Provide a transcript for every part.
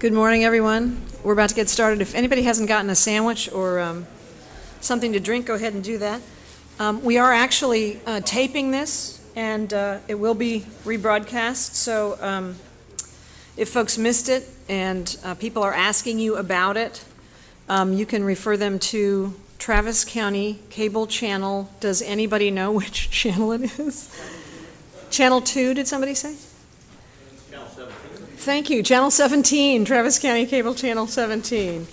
Good morning, everyone. We're about to get started. If anybody hasn't gotten a sandwich or something to drink, go ahead and do that. We are actually taping this, and it will be rebroadcast. So if folks missed it and people are asking you about it, you can refer them to Travis County Cable Channel. Does anybody know which channel it is? Channel 2, did somebody say? Channel 17. Thank you. Channel 17, Travis County Cable Channel 17.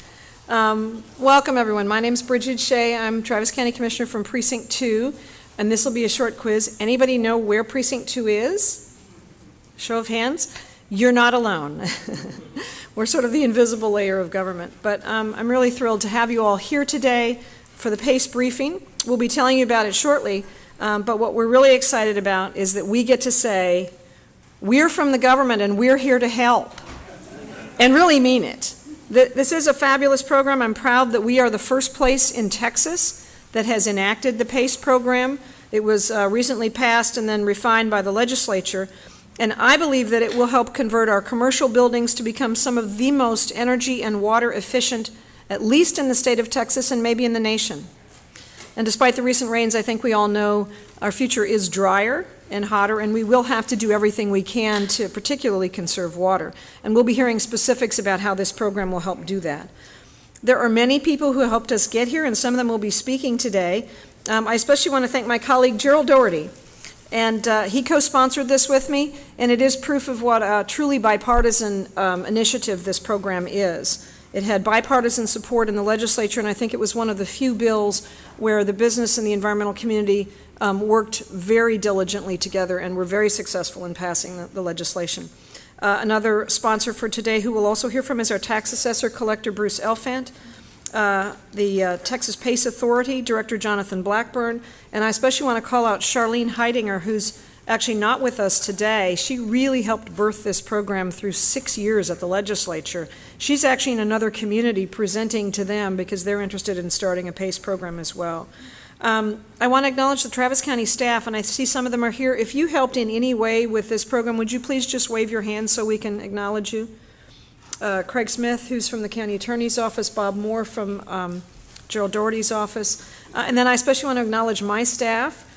Welcome, everyone. My name is Brigid Shea. I'm Travis County Commissioner from Precinct 2, and this will be a short quiz. Anybody know where Precinct 2 is? Show of hands. You're not alone. We're sort of the invisible layer of government. But I'm really thrilled to have you all here today for the PACE briefing. We'll be telling you about it shortly, but what we're really excited about is that we get to say, we're from the government and we're here to help, and really mean it. This is a fabulous program. I'm proud that we are the first place in Texas that has enacted the PACE program. It was recently passed and then refined by the legislature, and I believe that it will help convert our commercial buildings to become some of the most energy and water efficient, at least in the state of Texas and maybe in the nation. And despite the recent rains, I think we all know our future is drier and hotter, and we will have to do everything we can to particularly conserve water. And we'll be hearing specifics about how this program will help do that. There are many people who helped us get here, and some of them will be speaking today. I especially want to thank my colleague Gerald Daugherty, and he co-sponsored this with me, and it is proof of what a truly bipartisan initiative this program is. It had bipartisan support in the legislature, and I think it was one of the few bills where the business and the environmental community worked very diligently together and were very successful in passing the legislation. Another sponsor for today who we'll also hear from is our tax assessor collector Bruce Elfant, the Texas PACE Authority Director Jonathan Blackburn, and I especially want to call out Charlene Heidinger, who's actually not with us today. She really helped birth this program through 6 years at the legislature. She's actually in another community presenting to them because they're interested in starting a PACE program as well. I want to acknowledge the Travis County staff, and I see some of them are here. If you helped in any way with this program, would you please just wave your hand so we can acknowledge you? Craig Smith, who's from the County Attorney's Office, Bob Moore from Gerald Daugherty's office, and then I especially want to acknowledge my staff.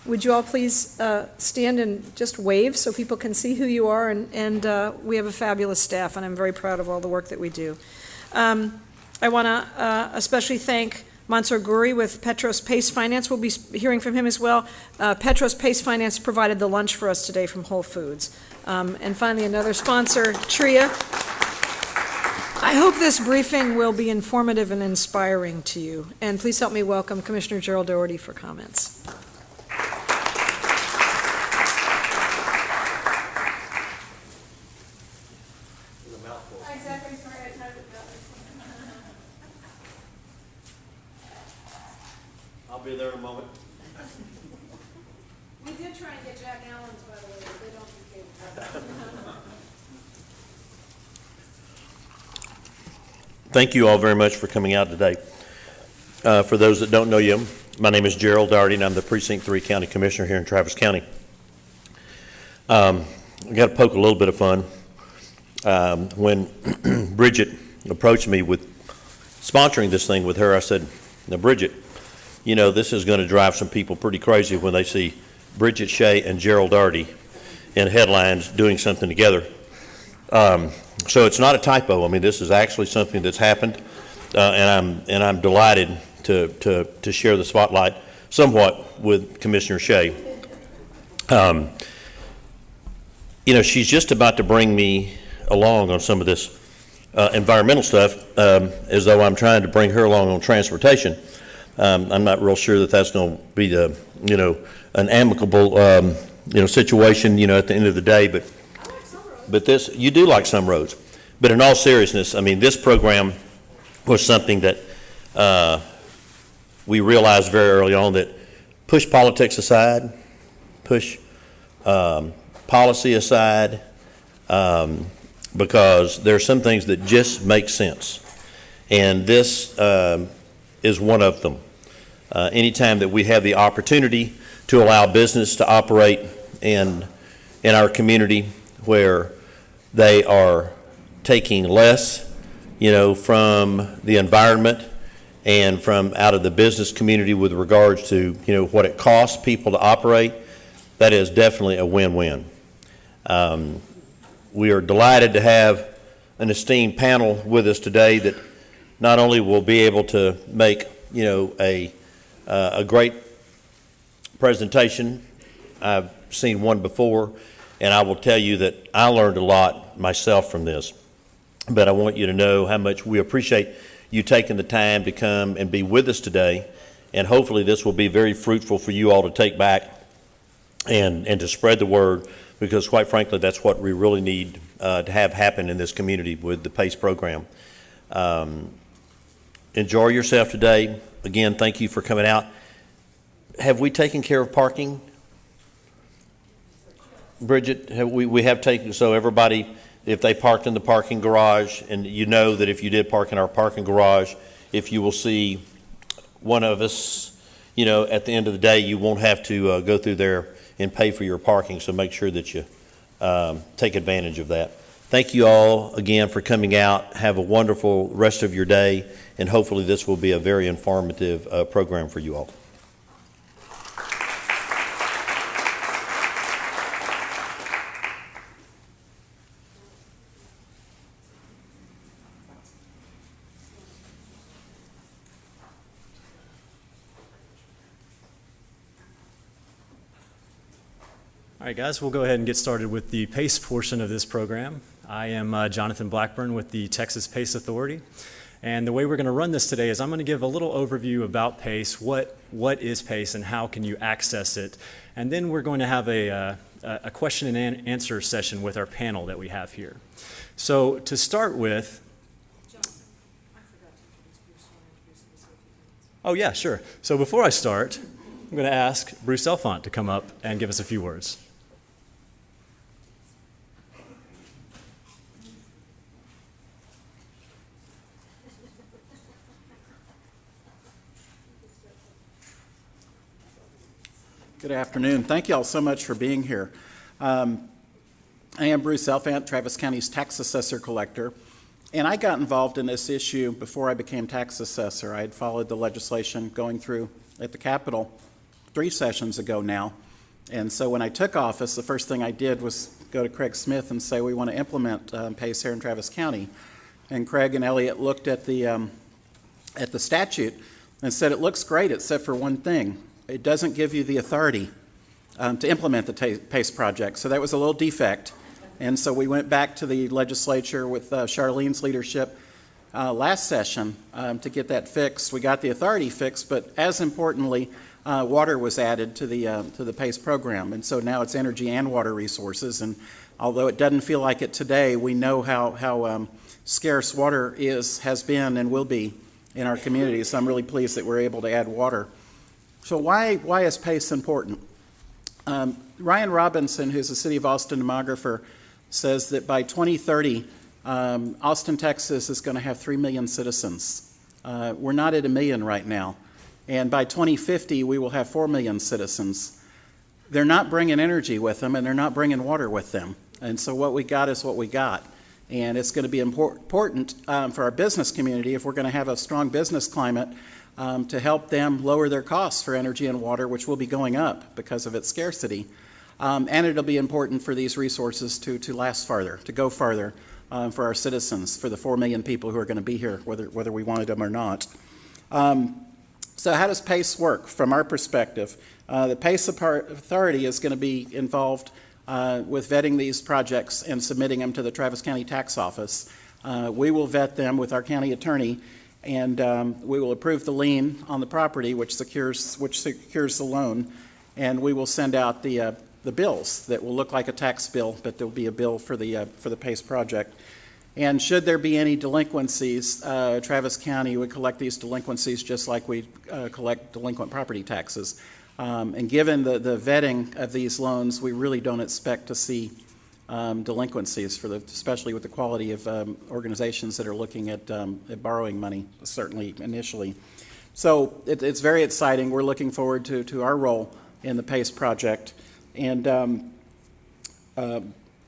Would you all please stand and just wave so people can see who you are, and we have a fabulous staff, and I'm very proud of all the work that we do. I want to especially thank Mansour Ghouri with Petros PACE Finance. We'll be hearing from him as well. Petros PACE Finance provided the lunch for us today from Whole Foods. And finally, another sponsor, TRIA. I hope this briefing will be informative and inspiring to you. And please help me welcome Commissioner Gerald Daugherty for comments. I'll be there in a moment. We did try and get Jack Allen's, by the way, but they don't do cable. Thank you all very much for coming out today. For those that don't know you, my name is Gerald Daugherty, and I'm the Precinct 3 County Commissioner here in Travis County. I got to poke a little bit of fun. When Brigid approached me with sponsoring this thing with her, I said, now Brigid, you know, this is going to drive some people pretty crazy when they see Brigid Shea and Gerald Daugherty in headlines doing something together. So it's not a typo. I mean, this is actually something that's happened, and I'm delighted to share the spotlight somewhat with Commissioner Shea. You know, she's just about to bring me along on some of this environmental stuff, as though I'm trying to bring her along on transportation. I'm not real sure that that's going to be the, you know, an amicable, you know, situation, you know, at the end of the day. But this, you do like some roads. But in all seriousness, I mean, this program was something that we realized very early on that push politics aside, push policy aside, because there are some things that just make sense. And this is one of them. Anytime that we have the opportunity to allow business to operate in our community where they are taking less, from the environment and from out of the business community with regards to, what it costs people to operate, that is definitely a win-win. We are delighted to have an esteemed panel with us today that not only will be able to make, a great presentation. I've seen one before, and I will tell you that I learned a lot myself from this. But I want you to know how much we appreciate you taking the time to come and be with us today, and hopefully this will be very fruitful for you all to take back and to spread the word, because quite frankly that's what we really need to have happen in this community with the PACE program. Enjoy yourself today. Again, thank you for coming out. Have we taken care of parking? Bridget, we have taken, so everybody, if they parked in the parking garage, and you know that if you did park in our parking garage, if you will see one of us, at the end of the day, you won't have to go through there and pay for your parking, so make sure that you take advantage of that. Thank you all again for coming out. Have a wonderful rest of your day, and hopefully this will be a very informative program for you all. All right, guys, we'll go ahead and get started with the PACE portion of this program. I am Jonathan Blackburn with the Texas PACE Authority. And the way we're going to run this today is I'm going to give a little overview about PACE, what is PACE and how can you access it. And then we're going to have a question and answer session with our panel that we have here. So to start with, Jonathan, I forgot to introduce Bruce. Introduce himself. oh yeah, sure. So before I start, I'm going to ask Bruce Elfant to come up and give us a few words. Good afternoon. Thank you all so much for being here. I am Bruce Elfant, Travis County's tax assessor collector, and I got involved in this issue before I became tax assessor. I had followed the legislation going through at the Capitol 3 sessions ago now, and so when I took office, the first thing I did was go to Craig Smith and say we want to implement PACE here in Travis County. And Craig and Elliot looked at the statute and said it looks great except for one thing. It doesn't give you the authority to implement the PACE project. So that was a little defect. And so we went back to the legislature with Charlene's leadership last session to get that fixed. We got the authority fixed, but as importantly, water was added to the PACE program. And so now it's energy and water resources. And although it doesn't feel like it today, we know how scarce water has been and will be in our community. So I'm really pleased that we're able to add water. So why is PACE important? Ryan Robinson, who's a City of Austin demographer, says that by 2030, Austin, Texas is going to have 3 million citizens. We're not at 1 million right now. And by 2050, we will have 4 million citizens. They're not bringing energy with them, and they're not bringing water with them. And so what we got is what we got. And it's going to be important for our business community if we're going to have a strong business climate to help them lower their costs for energy and water, which will be going up because of its scarcity. And it'll be important for these resources to last farther, to go farther for our citizens, for the 4 million people who are going to be here, whether we wanted them or not. So how does PACE work from our perspective? The PACE Authority is going to be involved with vetting these projects and submitting them to the Travis County Tax Office. We will vet them with our county attorney, and we will approve the lien on the property, which secures the loan, and we will send out the bills that will look like a tax bill, but there will be a bill for the PACE project. And should there be any delinquencies, Travis County would collect these delinquencies just like we collect delinquent property taxes. And given the vetting of these loans, we really don't expect to see delinquencies, especially with the quality of organizations that are looking at borrowing money, certainly initially. So it's very exciting. We're looking forward to our role in the PACE project. And I'm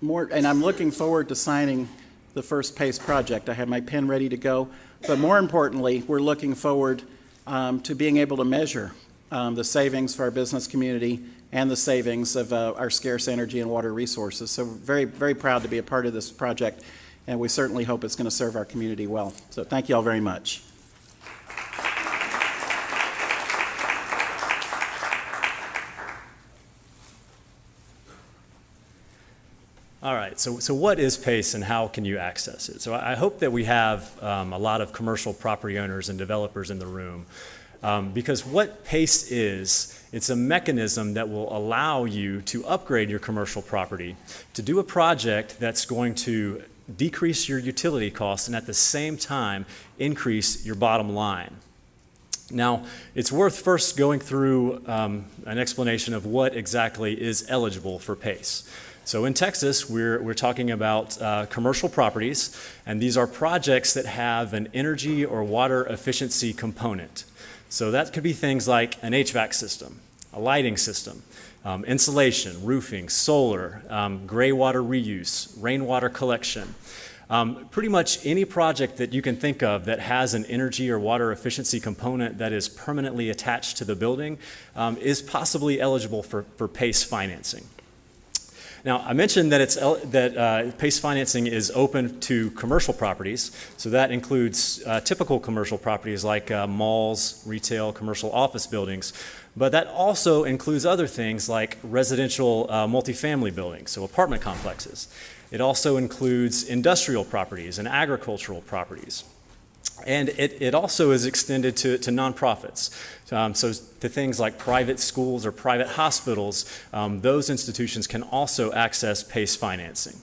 looking forward to signing the first PACE project. I have my pen ready to go. But more importantly, we're looking forward to being able to measure the savings for our business community and the savings of our scarce energy and water resources. So we're very, very proud to be a part of this project, and we certainly hope it's going to serve our community well. So thank you all very much. All right, so what is PACE and how can you access it? So I hope that we have a lot of commercial property owners and developers in the room, because what PACE is, it's a mechanism that will allow you to upgrade your commercial property to do a project that's going to decrease your utility costs and at the same time increase your bottom line. Now, it's worth first going through an explanation of what exactly is eligible for PACE. So in Texas, we're talking about commercial properties, and these are projects that have an energy or water efficiency component. So that could be things like an HVAC system, a lighting system, insulation, roofing, solar, gray water reuse, rainwater collection. Pretty much any project that you can think of that has an energy or water efficiency component that is permanently attached to the building is possibly eligible for PACE financing. Now, I mentioned that PACE financing is open to commercial properties, so that includes typical commercial properties like malls, retail, commercial office buildings, but that also includes other things like residential multifamily buildings, so apartment complexes. It also includes industrial properties and agricultural properties. And it also is extended to nonprofits. So to things like private schools or private hospitals, those institutions can also access PACE financing.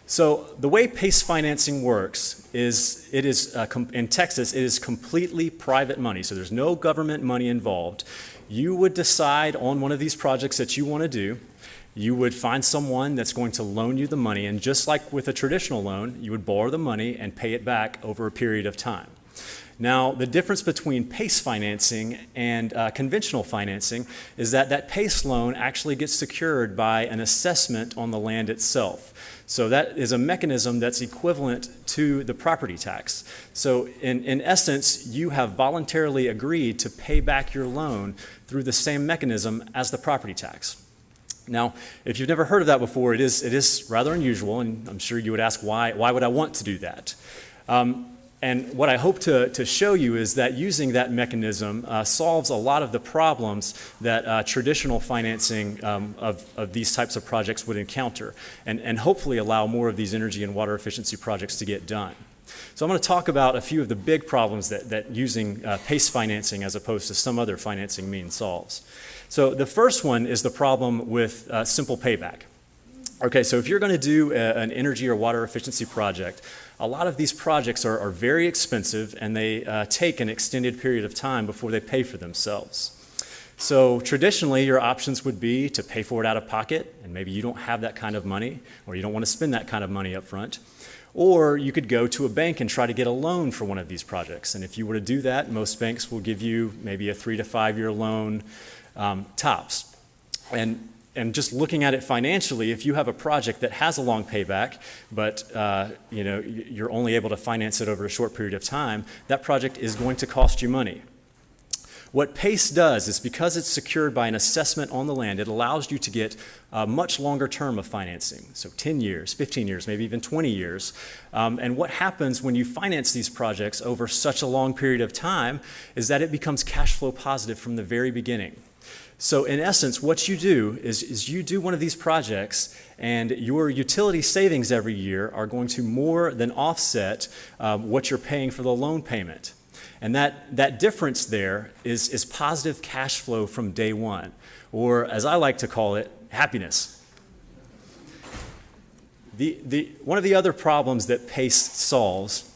So the way PACE financing works is in Texas, it is completely private money. So there's no government money involved. You would decide on one of these projects that you want to do. You would find someone that's going to loan you the money, and just like with a traditional loan, you would borrow the money and pay it back over a period of time. Now, the difference between PACE financing and conventional financing is that PACE loan actually gets secured by an assessment on the land itself. So that is a mechanism that's equivalent to the property tax. So in essence, you have voluntarily agreed to pay back your loan through the same mechanism as the property tax. Now, if you've never heard of that before, it is rather unusual, and I'm sure you would ask, why would I want to do that? And what I hope to show you is that using that mechanism solves a lot of the problems that traditional financing of these types of projects would encounter, and hopefully allow more of these energy and water efficiency projects to get done. So I'm going to talk about a few of the big problems that using PACE financing as opposed to some other financing means solves. So the first one is the problem with Simple Payback. Okay, so if you're going to do an energy or water efficiency project, a lot of these projects are very expensive, and they take an extended period of time before they pay for themselves. So traditionally, your options would be to pay for it out of pocket, and maybe you don't have that kind of money, or you don't want to spend that kind of money up front. Or you could go to a bank and try to get a loan for one of these projects. And if you were to do that, most banks will give you maybe a 3 to 5 year loan tops. And just looking at it financially, if you have a project that has a long payback, but you're only able to finance it over a short period of time, that project is going to cost you money. What PACE does is, because it's secured by an assessment on the land, it allows you to get a much longer term of financing, so 10 years, 15 years, maybe even 20 years. And what happens when you finance these projects over such a long period of time is that it becomes cash flow positive from the very beginning. So in essence, what you do is you do one of these projects, and your utility savings every year are going to more than offset what you're paying for the loan payment. And that difference there is positive cash flow from day one, or as I like to call it, happiness. One of the other problems that PACE solves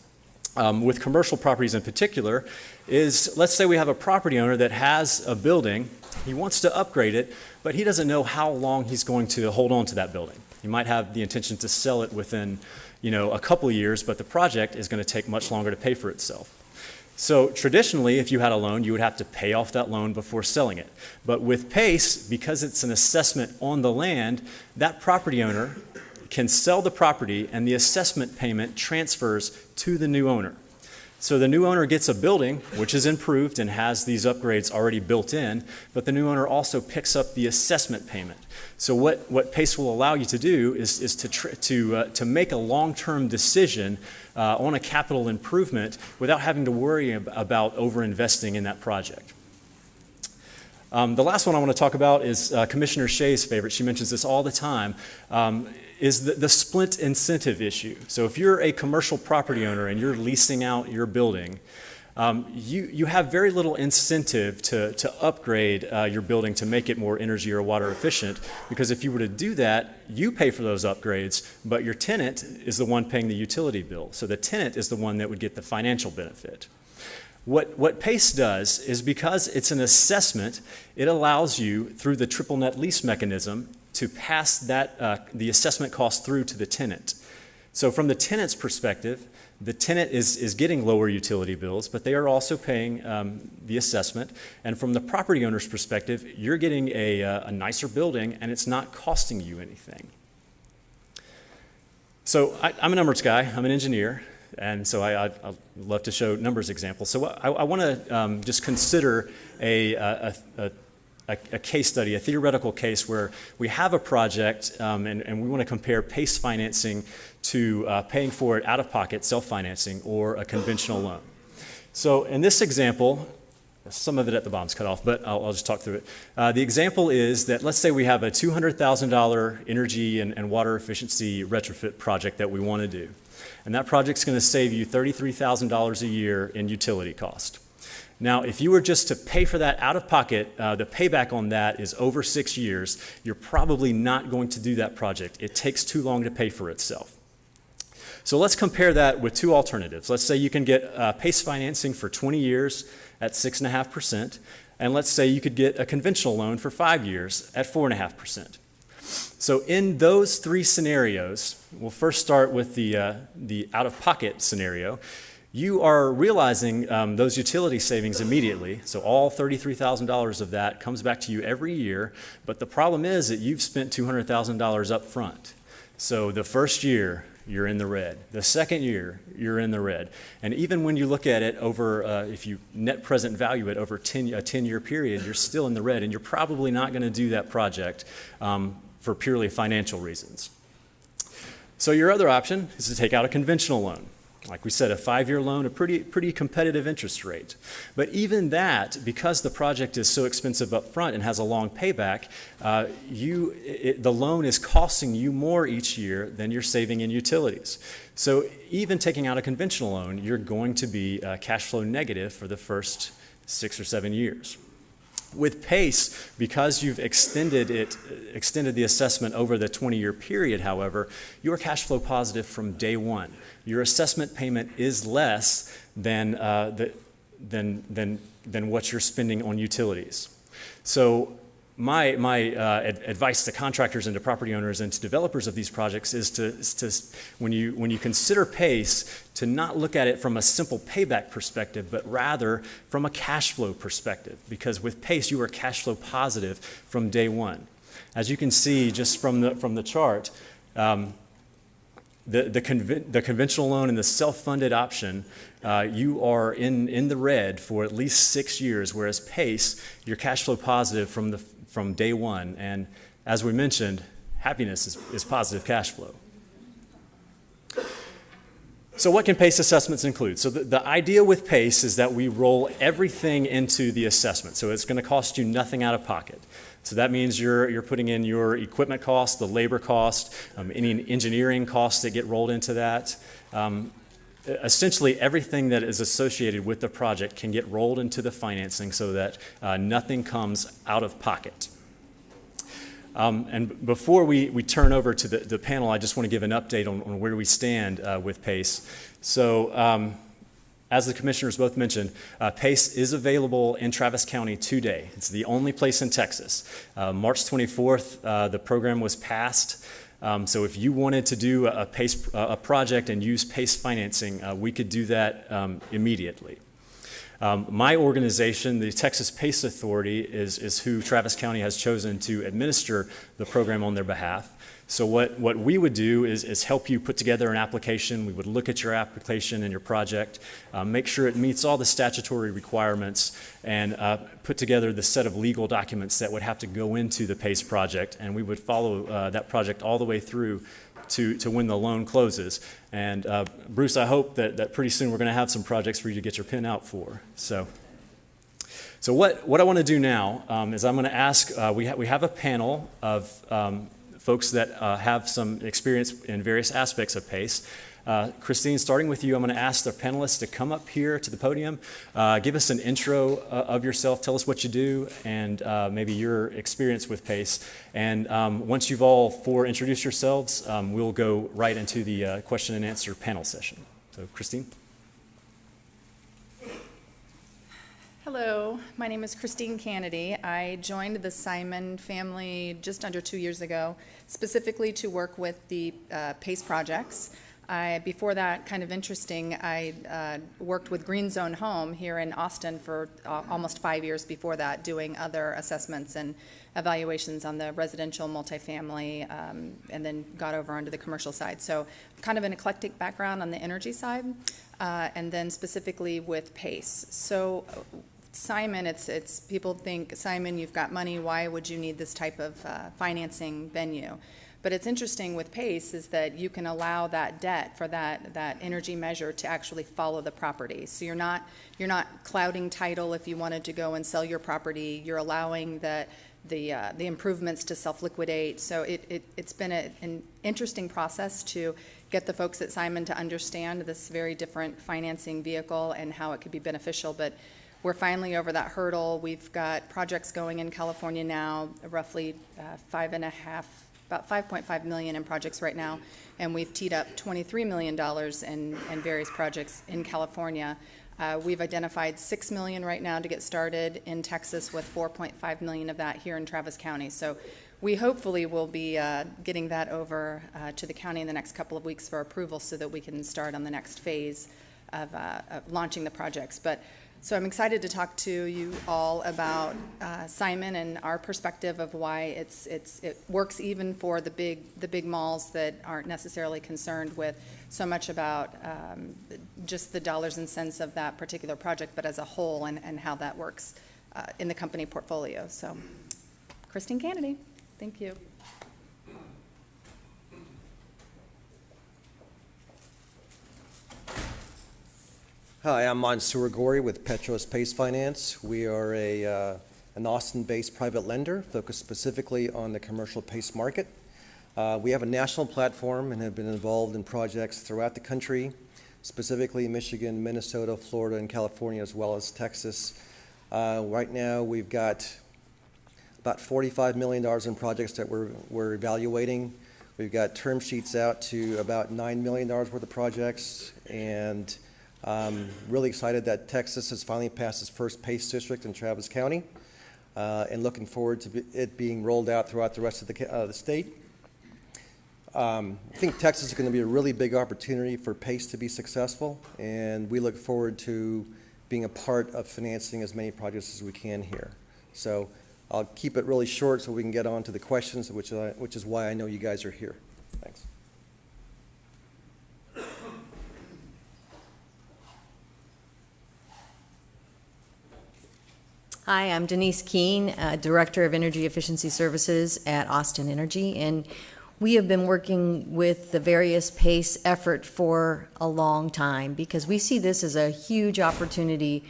with commercial properties in particular is, let's say we have a property owner that has a building. He wants to upgrade it, but he doesn't know how long he's going to hold on to that building. He might have the intention to sell it within, a couple of years, but the project is going to take much longer to pay for itself. So traditionally, if you had a loan, you would have to pay off that loan before selling it. But with PACE, because it's an assessment on the land, that property owner can sell the property and the assessment payment transfers to the new owner. So the new owner gets a building which is improved and has these upgrades already built in, but the new owner also picks up the assessment payment. So what PACE will allow you to do is to make a long-term decision on a capital improvement without having to worry about over-investing in that project. The last one I want to talk about is Commissioner Shea's favorite. She mentions this all the time, is the split incentive issue. So if you're a commercial property owner and you're leasing out your building, you have very little incentive to upgrade your building to make it more energy or water efficient, because if you were to do that, you pay for those upgrades, but your tenant is the one paying the utility bill. So the tenant is the one that would get the financial benefit. What PACE does is, because it's an assessment, it allows you, through the triple net lease mechanism, to pass the assessment cost through to the tenant. So from the tenant's perspective, the tenant is getting lower utility bills, but they are also paying the assessment. And from the property owner's perspective, you're getting a nicer building and it's not costing you anything. So I'm a numbers guy, I'm an engineer, and so I love to show numbers examples. So I want to just consider a case study, a theoretical case where we have a project and we want to compare PACE financing to paying for it out of pocket, self-financing, or a conventional loan. So in this example, some of it at the bottom's cut off, but I'll just talk through it. The example is that, let's say we have a $200,000 energy and water efficiency retrofit project that we want to do. And that project's going to save you $33,000 a year in utility cost. Now, if you were just to pay for that out of pocket, the payback on that is over 6 years. You're probably not going to do that project. It takes too long to pay for itself. So let's compare that with two alternatives. Let's say you can get PACE financing for 20 years at 6.5%, and let's say you could get a conventional loan for 5 years at 4.5%. So in those three scenarios, we'll first start with the out-of-pocket scenario. You are realizing those utility savings immediately, so all $33,000 of that comes back to you every year, but the problem is that you've spent $200,000 up front. So the first year, you're in the red. The second year, you're in the red. And even when you look at it over, if you net present value it over a 10-year period, you're still in the red, and you're probably not going to do that project for purely financial reasons. So your other option is to take out a conventional loan. Like we said, a 5-year loan, a pretty competitive interest rate. But even that, because the project is so expensive up front and has a long payback, the loan is costing you more each year than you're saving in utilities. So even taking out a conventional loan, you're going to be cash flow negative for the first 6 or 7 years. With PACE, because you've extended the assessment over the 20-year period, however, you're cash flow positive from day one. Your assessment payment is less than what you're spending on utilities. So my advice to contractors and to property owners and to developers of these projects is to when you consider PACE, to not look at it from a simple payback perspective, but rather from a cash flow perspective. Because with PACE, you are cash flow positive from day one. As you can see just from the chart, the conventional loan and the self-funded option, you are in the red for at least 6 years, whereas PACE, you're cash flow positive from day one. And as we mentioned, happiness is positive cash flow. So what can PACE assessments include? So the idea with PACE is that we roll everything into the assessment. So it's going to cost you nothing out of pocket. So that means you're putting in your equipment cost, the labor cost, any engineering costs that get rolled into that. Essentially everything that is associated with the project can get rolled into the financing so that nothing comes out of pocket. And before we turn over to the panel, I just want to give an update on where we stand with PACE. So as the commissioners both mentioned, PACE is available in Travis County today. It's the only place in Texas. March 24th, the program was passed. So if you wanted to do a project and use PACE financing, we could do that immediately. My organization, the Texas PACE Authority, is who Travis County has chosen to administer the program on their behalf. So what we would do is help you put together an application. We would look at your application and your project, make sure it meets all the statutory requirements, and put together the set of legal documents that would have to go into the PACE project, and we would follow that project all the way through to when the loan closes. And Bruce, I hope that pretty soon we're going to have some projects for you to get your pin out for. So what I want to do now is I'm going to ask, we have a panel of folks that have some experience in various aspects of PACE. Christine, starting with you, I'm going to ask the panelists to come up here to the podium, give us an intro of yourself, tell us what you do, and maybe your experience with PACE. And once you've all four introduced yourselves, we'll go right into the question and answer panel session. So, Christine. Hello, my name is Christine Kennedy. I joined the Simon family just under 2 years ago, specifically to work with the PACE projects. Before that, kind of interesting, I worked with Green Zone Home here in Austin for almost 5 years before that, doing other assessments and evaluations on the residential multifamily, and then got over onto the commercial side. So kind of an eclectic background on the energy side, and then specifically with PACE. So Simon, it's people think, Simon, you've got money, why would you need this type of financing venue? But it's interesting with PACE is that you can allow that debt for that energy measure to actually follow the property. So you're not clouding title if you wanted to go and sell your property. You're allowing the improvements to self-liquidate. So it's been an interesting process to get the folks at Simon to understand this very different financing vehicle and how it could be beneficial. But we're finally over that hurdle. We've got projects going in California now, roughly about 5.5 million in projects right now, and we've teed up $23 million in various projects in California. We've identified $6 million right now to get started in Texas, with 4.5 million of that here in Travis County. So we hopefully will be getting that over to the county in the next couple of weeks for approval so that we can start on the next phase of launching the projects. So I'm excited to talk to you all about Simon and our perspective of why it works even for the big malls that aren't necessarily concerned with so much about just the dollars and cents of that particular project, but as a whole, and how that works in the company portfolio. So, Christine Kennedy, thank you. Hi, I'm Mansour Gori with Petrol PACE Finance. We are an Austin-based private lender focused specifically on the commercial PACE market. We have a national platform and have been involved in projects throughout the country, specifically Michigan, Minnesota, Florida, and California, as well as Texas. Right now, we've got about $45 million in projects that we're evaluating. We've got term sheets out to about $9 million worth of projects, and really excited that Texas has finally passed its first PACE district in Travis County, and looking forward to it being rolled out throughout the rest of the state. I think Texas is going to be a really big opportunity for PACE to be successful, and we look forward to being a part of financing as many projects as we can here. So I'll keep it really short so we can get on to the questions, which is why I know you guys are here. Thanks. Hi, I'm Denise Keene, Director of Energy Efficiency Services at Austin Energy, and we have been working with the various PACE effort for a long time because we see this as a huge opportunity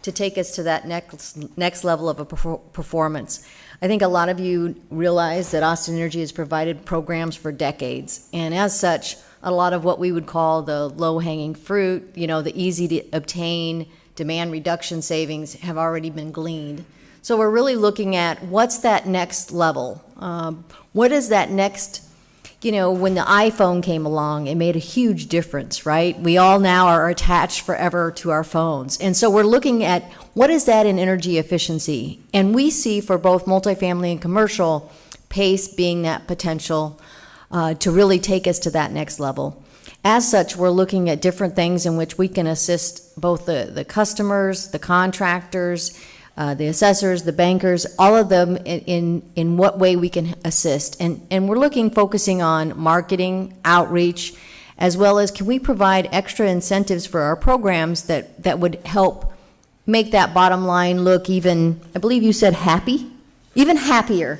to take us to that next level of a performance. I think a lot of you realize that Austin Energy has provided programs for decades, and as such, a lot of what we would call the low-hanging fruit, the easy to obtain demand reduction savings have already been gleaned. So we're really looking at what's that next level? What is that next, when the iPhone came along, it made a huge difference, right? We all now are attached forever to our phones. And so we're looking at what is that in energy efficiency? And we see for both multifamily and commercial, PACE being that potential to really take us to that next level. As such, we're looking at different things in which we can assist both the customers, the contractors, the assessors, the bankers, all of them in what way we can assist. And we're focusing on marketing, outreach, as well as can we provide extra incentives for our programs that would help make that bottom line look even, I believe you said happy, even happier.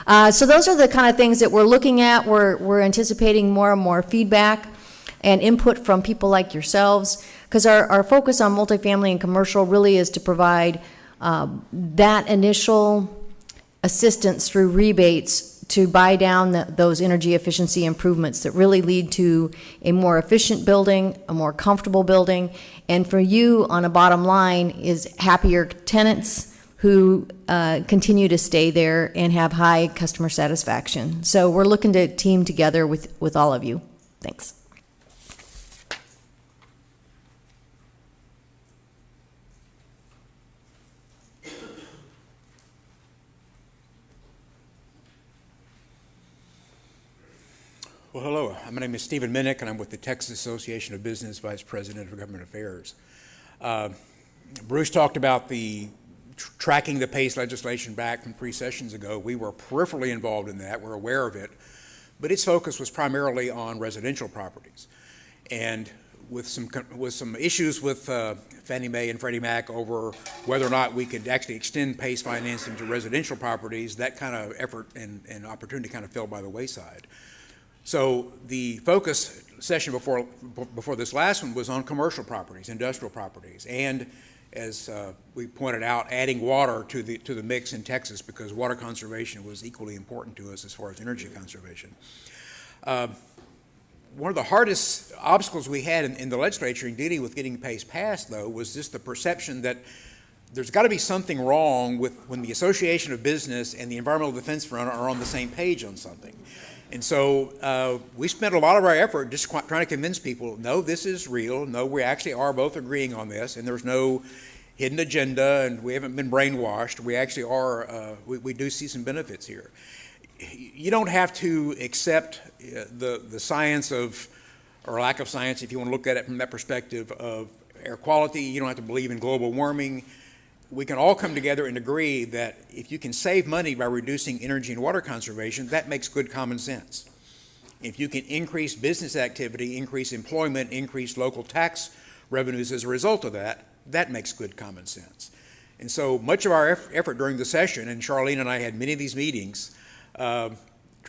So those are the kind of things that we're looking at. We're anticipating more and more feedback and input from people like yourselves, because our focus on multifamily and commercial really is to provide that initial assistance through rebates to buy down those energy efficiency improvements that really lead to a more efficient building, a more comfortable building, and for you on a bottom line is happier tenants who continue to stay there and have high customer satisfaction. So we're looking to team together with all of you. Thanks. Well, hello. My name is Stephen Minnick, and I'm with the Texas Association of Business Vice President for Government Affairs. Bruce talked about the tracking the PACE legislation back from 3 sessions ago. We were peripherally involved in that. We're aware of it. But its focus was primarily on residential properties. And with some issues with Fannie Mae and Freddie Mac over whether or not we could actually extend PACE financing to residential properties, that kind of effort and opportunity kind of fell by the wayside. So the focus session before this last one was on commercial properties, industrial properties, and as we pointed out, adding water to the mix in Texas, because water conservation was equally important to us as far as energy conservation. One of the hardest obstacles we had in the legislature in dealing with getting PACE passed, though, was just the perception that there's got to be something wrong with when the Association of Business and the Environmental Defense Fund are on the same page on something. And so we spent a lot of our effort just trying to convince people, no, this is real. No, we actually are both agreeing on this, and there's no hidden agenda, and we haven't been brainwashed. We actually are, we do see some benefits here. You don't have to accept the science of, or lack of science, if you want to look at it from that perspective of air quality. You don't have to believe in global warming. We can all come together and agree that if you can save money by reducing energy and water conservation, that makes good common sense. If you can increase business activity, increase employment, increase local tax revenues as a result of that, that makes good common sense. And so much of our effort during the session, and Charlene and I had many of these meetings, trying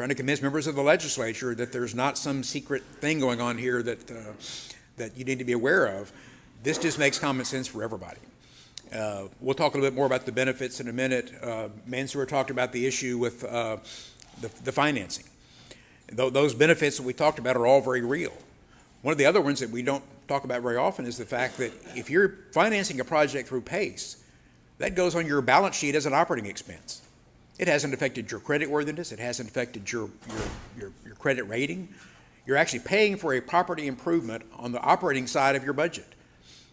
to convince members of the legislature that there's not some secret thing going on here that you need to be aware of. This just makes common sense for everybody. We'll talk a little bit more about the benefits in a minute. Mansour talked about the issue with the financing. Those benefits that we talked about are all very real. One of the other ones that we don't talk about very often is the fact that if you're financing a project through PACE, that goes on your balance sheet as an operating expense. It hasn't affected your creditworthiness. It hasn't affected your credit rating. You're actually paying for a property improvement on the operating side of your budget,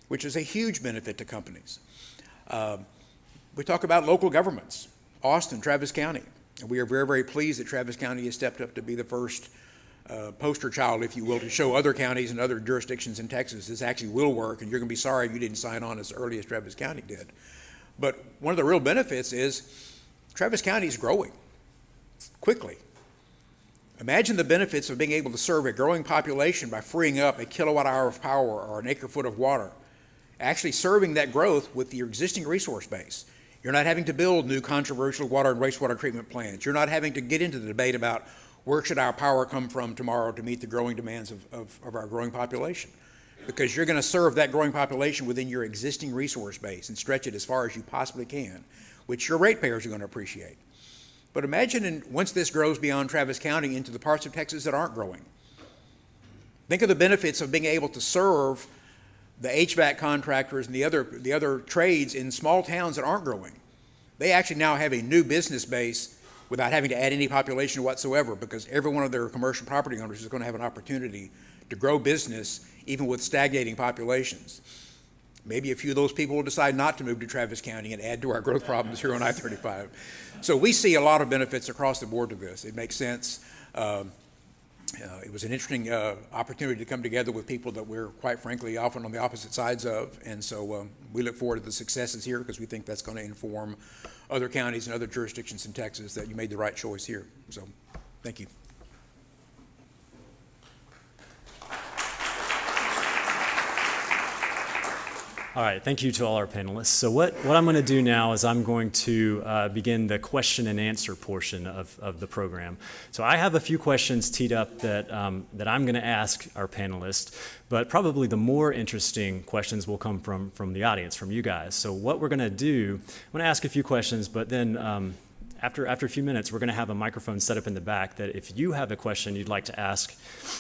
which is a huge benefit to companies. We talk about local governments, Austin, Travis County. And we are very, very pleased that Travis County has stepped up to be the first poster child, if you will, to show other counties and other jurisdictions in Texas this actually will work, and you're going to be sorry you didn't sign on as early as Travis County did. But one of the real benefits is Travis County is growing quickly. Imagine the benefits of being able to serve a growing population by freeing up a kilowatt hour of power or an acre foot of water, actually serving that growth with your existing resource base. You're not having to build new controversial water and wastewater treatment plants. You're not having to get into the debate about where should our power come from tomorrow to meet the growing demands of our growing population. Because you're going to serve that growing population within your existing resource base and stretch it as far as you possibly can, which your ratepayers are going to appreciate. But imagine once this grows beyond Travis County into the parts of Texas that aren't growing. Think of the benefits of being able to serve the HVAC contractors and the other trades in small towns that aren't growing. They actually now have a new business base without having to add any population whatsoever, because every one of their commercial property owners is going to have an opportunity to grow business even with stagnating populations. Maybe a few of those people will decide not to move to Travis County and add to our growth problems here on I-35. So we see a lot of benefits across the board to this. It makes sense. It was an interesting opportunity to come together with people that we're, quite frankly, often on the opposite sides of. And so we look forward to the successes here because we think that's going to inform other counties and other jurisdictions in Texas that you made the right choice here. So thank you. All right, thank you to all our panelists. So what I'm going to do now is I'm going to begin the question and answer portion of the program. So I have a few questions teed up that, that I'm going to ask our panelists, but probably the more interesting questions will come from the audience, from you guys. So what we're going to do, I'm going to ask a few questions, but then after a few minutes, we're going to have a microphone set up in the back that if you have a question you'd like to ask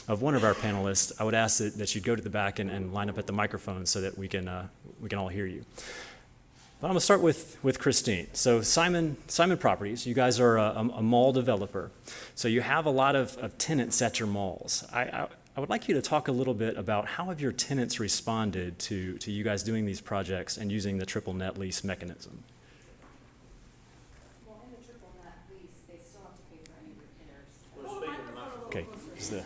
of one of our panelists, I would ask that you go to the back and line up at the microphone so that we can all hear you. But I'm going to start with Christine. So Simon Properties, you guys are a mall developer. So you have a lot of tenants at your malls. I would like you to talk a little bit about how have your tenants responded to you guys doing these projects and using the triple net lease mechanism? Okay, is the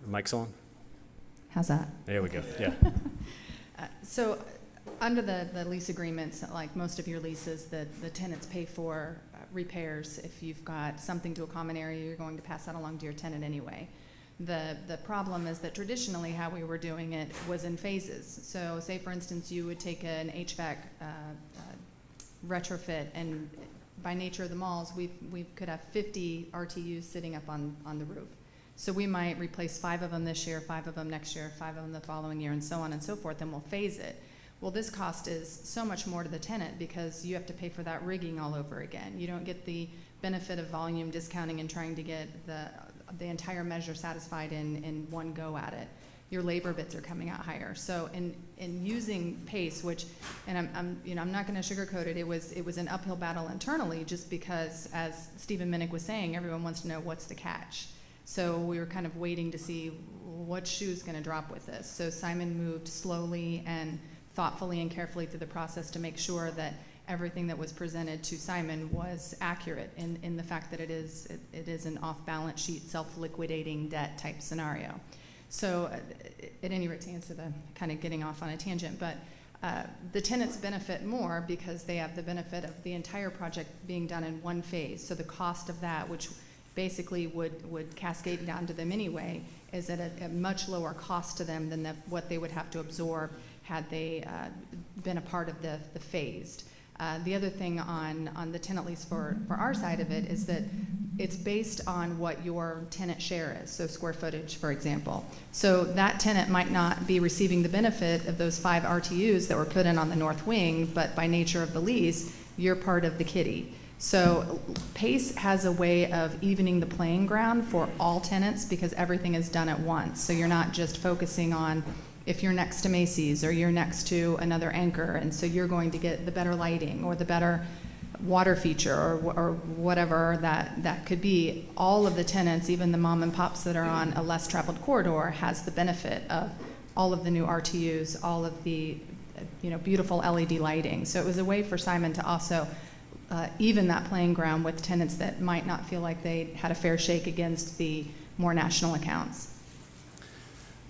mic's on? How's that? There we go, yeah. So under the lease agreements, like most of your leases, the tenants pay for repairs. If you've got something to a common area, you're going to pass that along to your tenant anyway. The problem is that traditionally how we were doing it was in phases. So say, for instance, you would take an HVAC retrofit, and by nature of the malls, we could have 50 RTUs sitting up on the roof. So we might replace 5 of them this year, 5 of them next year, 5 of them the following year, and so on and so forth, and we'll phase it. Well, this cost is so much more to the tenant because you have to pay for that rigging all over again. You don't get the benefit of volume discounting and trying to get the entire measure satisfied in one go at it. Your labor bits are coming out higher. So in using PACE, which, and I'm not going to sugarcoat it, it was an uphill battle internally just because, as Stephen Minnick was saying, everyone wants to know what's the catch. So we were kind of waiting to see what shoe's going to drop with this. So Simon moved slowly and thoughtfully and carefully through the process to make sure that everything that was presented to Simon was accurate in the fact that it is an off-balance sheet, self-liquidating debt type scenario. So at any rate, to answer the kind of getting off on a tangent, but the tenants benefit more because they have the benefit of the entire project being done in one phase. So the cost of that, which basically would cascade down to them anyway, is at a much lower cost to them than what they would have to absorb had they been a part of the phased. The other thing on the tenant lease for our side of it is that it's based on what your tenant share is, so square footage, for example. So that tenant might not be receiving the benefit of those 5 RTUs that were put in on the north wing, but by nature of the lease, you're part of the kitty. So PACE has a way of evening the playing ground for all tenants because everything is done at once. So you're not just focusing on if you're next to Macy's or you're next to another anchor, and so you're going to get the better lighting or the better water feature or whatever that could be. All of the tenants, even the mom and pops that are on a less traveled corridor, has the benefit of all of the new RTUs, all of the beautiful LED lighting. So it was a way for Simon to also even that playing ground with tenants that might not feel like they had a fair shake against the more national accounts.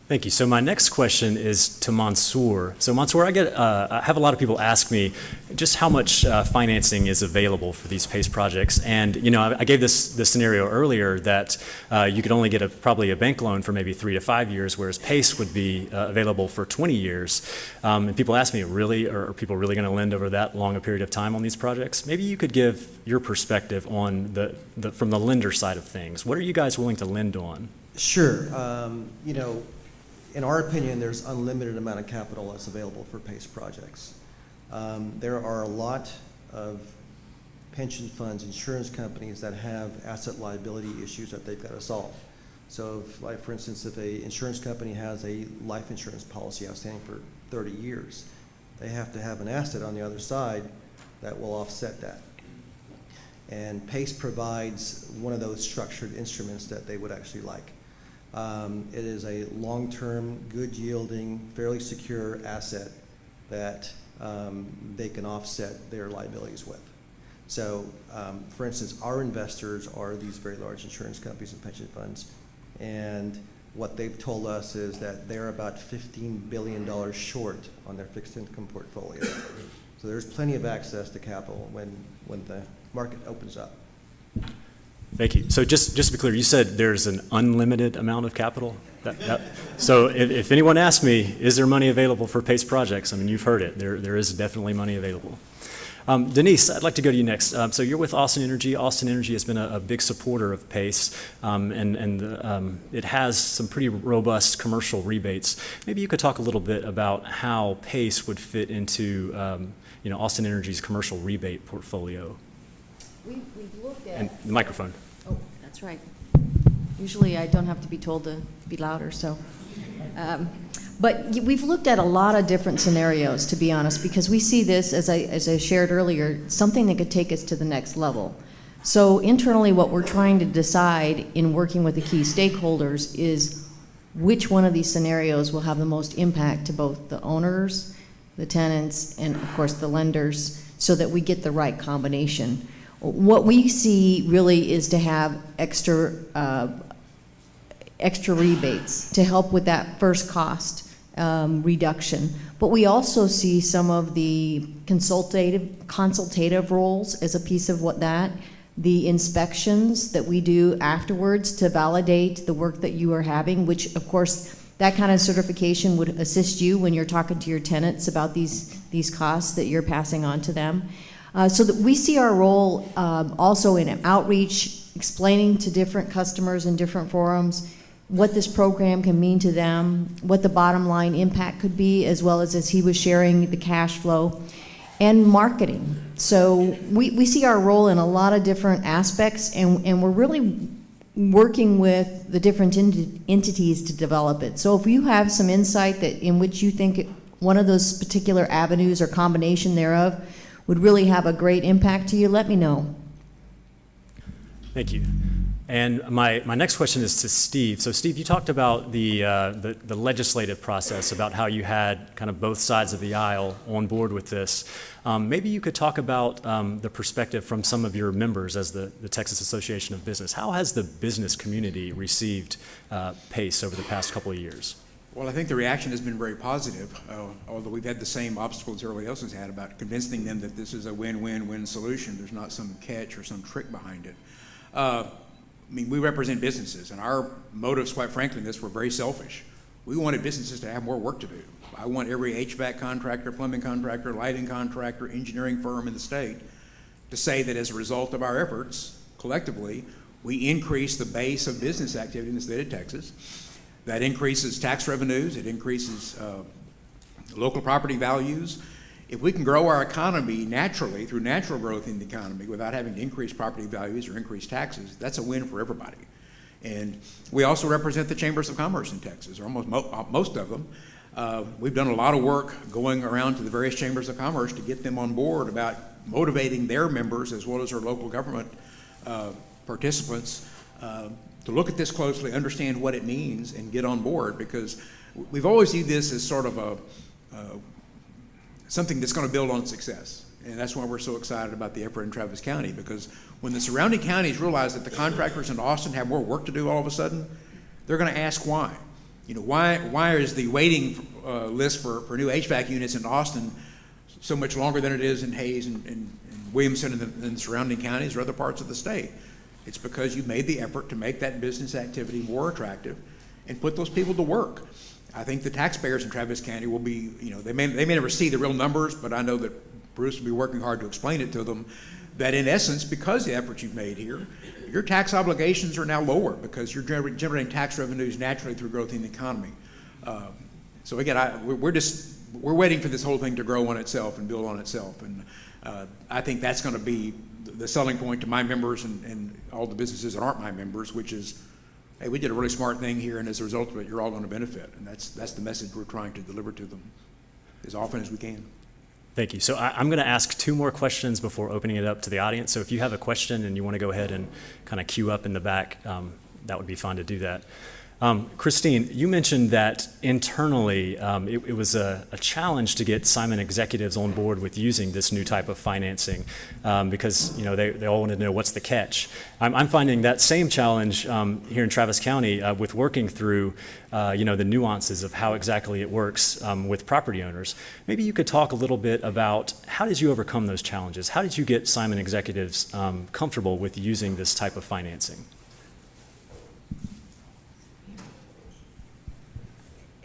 Thank you. So my next question is to Mansour. So Mansour, I have a lot of people ask me just how much financing is available for these PACE projects. And I gave this scenario earlier that you could only get probably a bank loan for maybe 3 to 5 years, whereas PACE would be available for 20 years. And people ask me, really, are people really going to lend over that long a period of time on these projects? Maybe you could give your perspective on from the lender side of things. What are you guys willing to lend on? Sure. In our opinion, there's unlimited amount of capital that's available for PACE projects. There are a lot of pension funds, insurance companies that have asset liability issues that they've got to solve. So for instance, if an insurance company has a life insurance policy outstanding for 30 years, they have to have an asset on the other side that will offset that. And PACE provides one of those structured instruments that they would actually like. It is a long-term, good-yielding, fairly secure asset that they can offset their liabilities with. So, for instance, our investors are these very large insurance companies and pension funds, and what they've told us is that they're about $15 billion short on their fixed income portfolio. So there's plenty of access to capital when the market opens up. Thank you. So just to be clear, you said there's an unlimited amount of capital? So if anyone asks me, is there money available for PACE projects? I mean, you've heard it. There is definitely money available. Denise, I'd like to go to you next. So you're with Austin Energy. Austin Energy has been a big supporter of PACE, and it has some pretty robust commercial rebates. Maybe you could talk a little bit about how PACE would fit into Austin Energy's commercial rebate portfolio. We've looked at... And the microphone. Oh, that's right. Usually I don't have to be told to be louder, so... But we've looked at a lot of different scenarios, to be honest, because we see this, as I shared earlier, something that could take us to the next level. So internally, what we're trying to decide in working with the key stakeholders is which one of these scenarios will have the most impact to both the owners, the tenants, and of course the lenders, so that we get the right combination. What we see really is to have extra rebates to help with that first cost reduction. But we also see some of the consultative roles as a piece of the inspections that we do afterwards to validate the work that you are having, which of course that kind of certification would assist you when you're talking to your tenants about these costs that you're passing on to them. So that we see our role also in outreach, explaining to different customers in different forums what this program can mean to them, what the bottom line impact could be, as well as he was sharing the cash flow, and marketing. So we see our role in a lot of different aspects, and we're really working with the different entities to develop it. So if you have some insight in which you think one of those particular avenues or combination thereof would really have a great impact to you, let me know. Thank you. And my next question is to Steve. So Steve, you talked about the legislative process, about how you had kind of both sides of the aisle on board with this. Maybe you could talk about the perspective from some of your members as the Texas Association of Business. How has the business community received PACE over the past couple of years? Well, I think the reaction has been very positive, although we've had the same obstacles everybody else has had about convincing them that this is a win-win-win solution. There's not some catch or some trick behind it. I mean, we represent businesses, and our motives, quite frankly, in this were very selfish. We wanted businesses to have more work to do. I want every HVAC contractor, plumbing contractor, lighting contractor, engineering firm in the state to say that as a result of our efforts, collectively, we increase the base of business activity in the state of Texas. That increases tax revenues, it increases local property values. If we can grow our economy naturally through natural growth in the economy without having to increase property values or increase taxes, that's a win for everybody. And we also represent the chambers of commerce in Texas, or almost most of them. We've done a lot of work going around to the various chambers of commerce to get them on board about motivating their members as well as our local government participants to look at this closely, understand what it means, and get on board, because we've always viewed this as sort of something that's going to build on success. And that's why we're so excited about the effort in Travis County, because when the surrounding counties realize that the contractors in Austin have more work to do all of a sudden, they're going to ask why. You know, why is the waiting list for new HVAC units in Austin so much longer than it is in Hayes and Williamson and the surrounding counties or other parts of the state? It's because you've made the effort to make that business activity more attractive and put those people to work. I think the taxpayers in Travis County will be, you know, they may never see the real numbers, but I know that Bruce will be working hard to explain it to them, that in essence, because of the effort you've made here, your tax obligations are now lower because you're generating tax revenues naturally through growth in the economy. So again, we're waiting for this whole thing to grow on itself and build on itself, and I think that's going to be the selling point to my members and all the businesses that aren't my members, which is, hey, we did a really smart thing here, and as a result of it, you're all going to benefit. And that's the message we're trying to deliver to them as often as we can. Thank you. So I'm going to ask two more questions before opening it up to the audience. So if you have a question and you want to go ahead and kind of queue up in the back, that would be fine to do that. Christine, you mentioned that internally it was a challenge to get Simon executives on board with using this new type of financing because they all wanted to know what's the catch. I'm finding that same challenge here in Travis County with working through the nuances of how exactly it works with property owners. Maybe you could talk a little bit about how did you overcome those challenges? How did you get Simon executives comfortable with using this type of financing?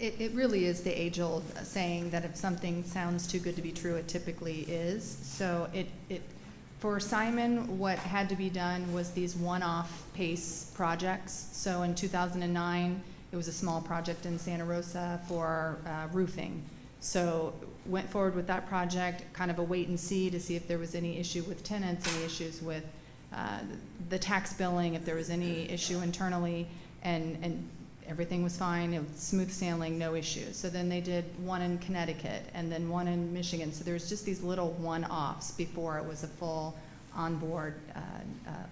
It really is the age-old saying that if something sounds too good to be true, it typically is. So for Simon, what had to be done was these one-off PACE projects. So in 2009, it was a small project in Santa Rosa for roofing. So went forward with that project, kind of a wait and see to see if there was any issue with tenants, any issues with the tax billing, if there was any issue internally, and everything was fine. It was smooth sailing, no issues. So then they did one in Connecticut and then one in Michigan. So there was just these little one-offs before it was a full onboard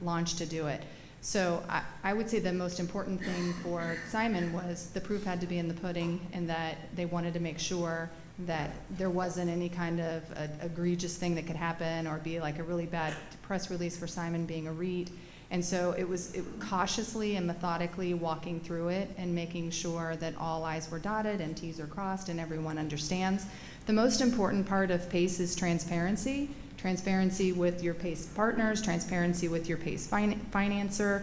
launch to do it. So I would say the most important thing for Simon was the proof had to be in the pudding, and that they wanted to make sure that there wasn't any kind of egregious thing that could happen or be like a really bad press release for Simon being a REIT. And so it was cautiously and methodically walking through it and making sure that all I's were dotted and T's are crossed and everyone understands. The most important part of PACE is transparency. Transparency with your PACE partners, transparency with your PACE financer,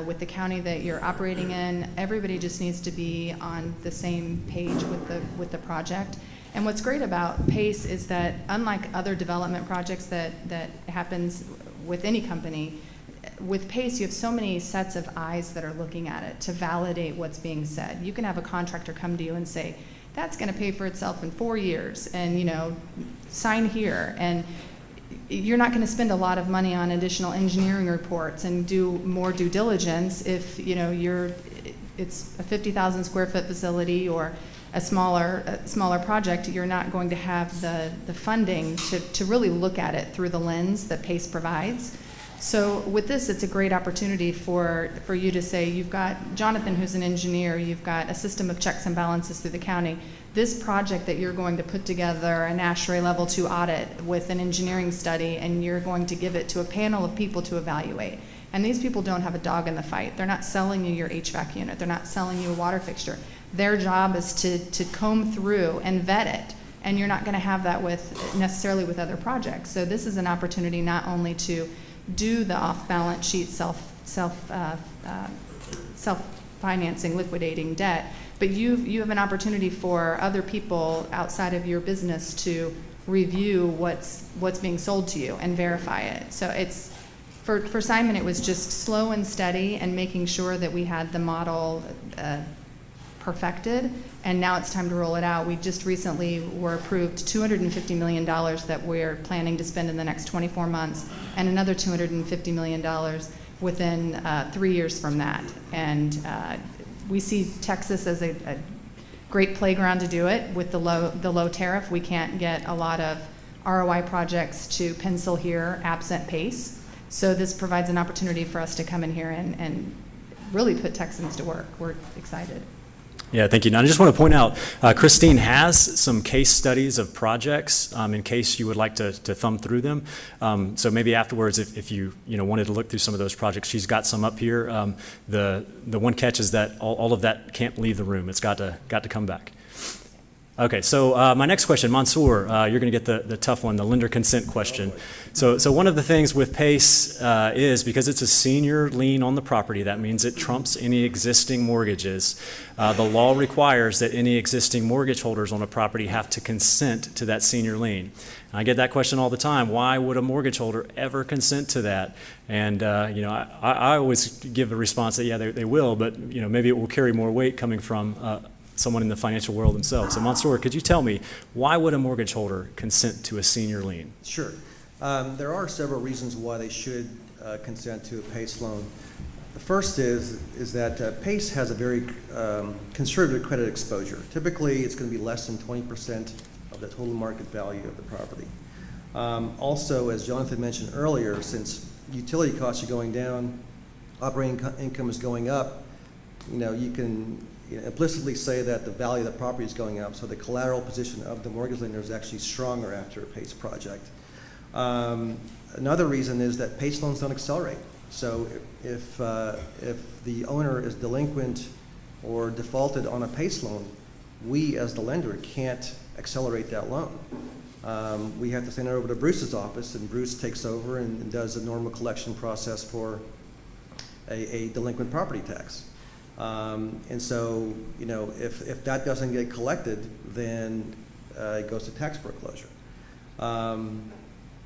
with the county that you're operating in. Everybody just needs to be on the same page with the project. And what's great about PACE is that unlike other development projects that happens with any company, with PACE, you have so many sets of eyes that are looking at it to validate what's being said. You can have a contractor come to you and say, that's going to pay for itself in 4 years, and sign here. And you're not going to spend a lot of money on additional engineering reports and do more due diligence if it's a 50,000 square foot facility or a smaller project. You're not going to have the funding to really look at it through the lens that PACE provides. So with this, it's a great opportunity for you to say, you've got Jonathan, who's an engineer, you've got a system of checks and balances through the county. This project that you're going to put together, an ASHRAE Level 2 audit with an engineering study, and you're going to give it to a panel of people to evaluate. And these people don't have a dog in the fight. They're not selling you your HVAC unit. They're not selling you a water fixture. Their job is to comb through and vet it. And you're not going to have that necessarily with other projects. So this is an opportunity not only to do the off-balance sheet self-financing, liquidating debt, but you have an opportunity for other people outside of your business to review what's being sold to you and verify it. So it's for Simon, it was just slow and steady and making sure that we had the model perfected, and now it's time to roll it out. We just recently were approved $250 million that we're planning to spend in the next 24 months, and another $250 million within 3 years from that. And we see Texas as a great playground to do it. With the low tariff, we can't get a lot of ROI projects to pencil here absent PACE. So this provides an opportunity for us to come in here and really put Texans to work. We're excited. Yeah, thank you. Now, I just want to point out, Christine has some case studies of projects in case you would like to thumb through them. So maybe afterwards, if you wanted to look through some of those projects, she's got some up here. The one catch is that all of that can't leave the room. It's got to come back. Okay, so my next question, Mansour, you're going to get the tough one, the lender consent question. So one of the things with PACE is because it's a senior lien on the property, that means it trumps any existing mortgages. The law requires that any existing mortgage holders on a property have to consent to that senior lien. I get that question all the time. Why would a mortgage holder ever consent to that? And I always give a response that, yeah, they will, but maybe it will carry more weight coming from someone in the financial world themselves. So Mansour, could you tell me, why would a mortgage holder consent to a senior lien? Sure. There are several reasons why they should consent to a PACE loan. The first is that PACE has a very conservative credit exposure. Typically, it's going to be less than 20% of the total market value of the property. Also, as Jonathan mentioned earlier, since utility costs are going down, operating income is going up, you can implicitly say that the value of the property is going up, so the collateral position of the mortgage lender is actually stronger after a PACE project. Another reason is that PACE loans don't accelerate. So if the owner is delinquent or defaulted on a PACE loan, we as the lender can't accelerate that loan. We have to send it over to Bruce's office, and Bruce takes over and does a normal collection process for a delinquent property tax. And so, if that doesn't get collected, then it goes to tax foreclosure.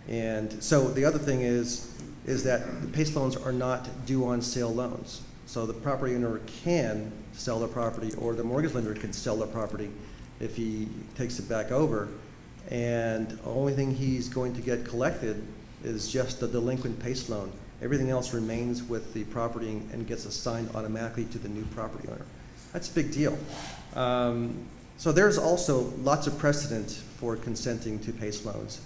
And so the other thing is that the PACE loans are not due on sale loans. So the property owner can sell the property, or the mortgage lender can sell the property if he takes it back over. And the only thing he's going to get collected is just the delinquent PACE loan. Everything else remains with the property and gets assigned automatically to the new property owner. That's a big deal. So there's also lots of precedent for consenting to PACE loans.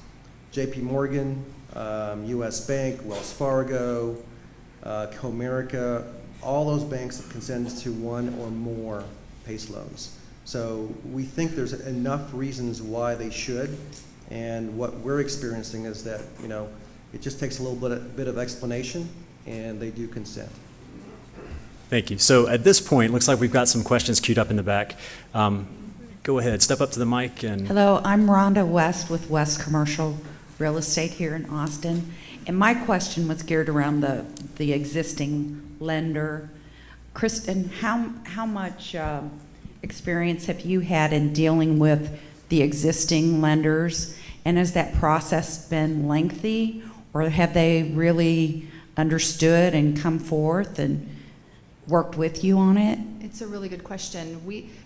JP Morgan, US Bank, Wells Fargo, Comerica, all those banks have consented to one or more PACE loans. So we think there's enough reasons why they should, and what we're experiencing is that, it just takes a little bit of explanation, and they do consent. Thank you. So at this point, looks like we've got some questions queued up in the back. Go ahead, step up to the mic. And hello, I'm Rhonda West with West Commercial Real Estate here in Austin. And my question was geared around the existing lender. Kristen, how much experience have you had in dealing with the existing lenders? And has that process been lengthy, or have they really understood and come forth and worked with you on it? It's a really good question.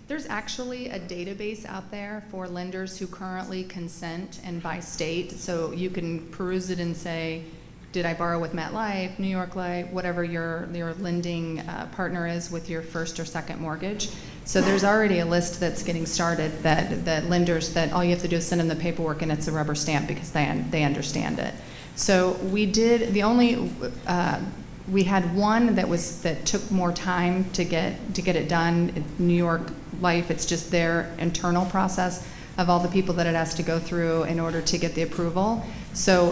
There's actually a database out there for lenders who currently consent and by state, so you can peruse it and say, did I borrow with MetLife, New York Life, whatever your lending partner is with your first or second mortgage. So there's already a list that's getting started that lenders, that all you have to do is send them the paperwork and it's a rubber stamp because they understand it. So we did, we had one that took more time to get it done. New York Life, it's just their internal process of all the people that it has to go through in order to get the approval. So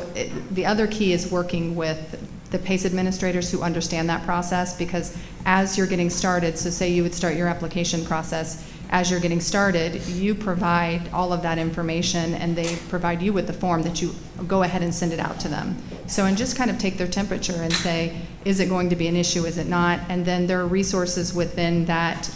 the other key is working with the PACE administrators who understand that process, because as you're getting started, so say you would start your application process, as you're getting started, you provide all of that information and they provide you with the form that you go ahead and send it out to them. So, and just kind of take their temperature and say, is it going to be an issue, is it not? And then there are resources within that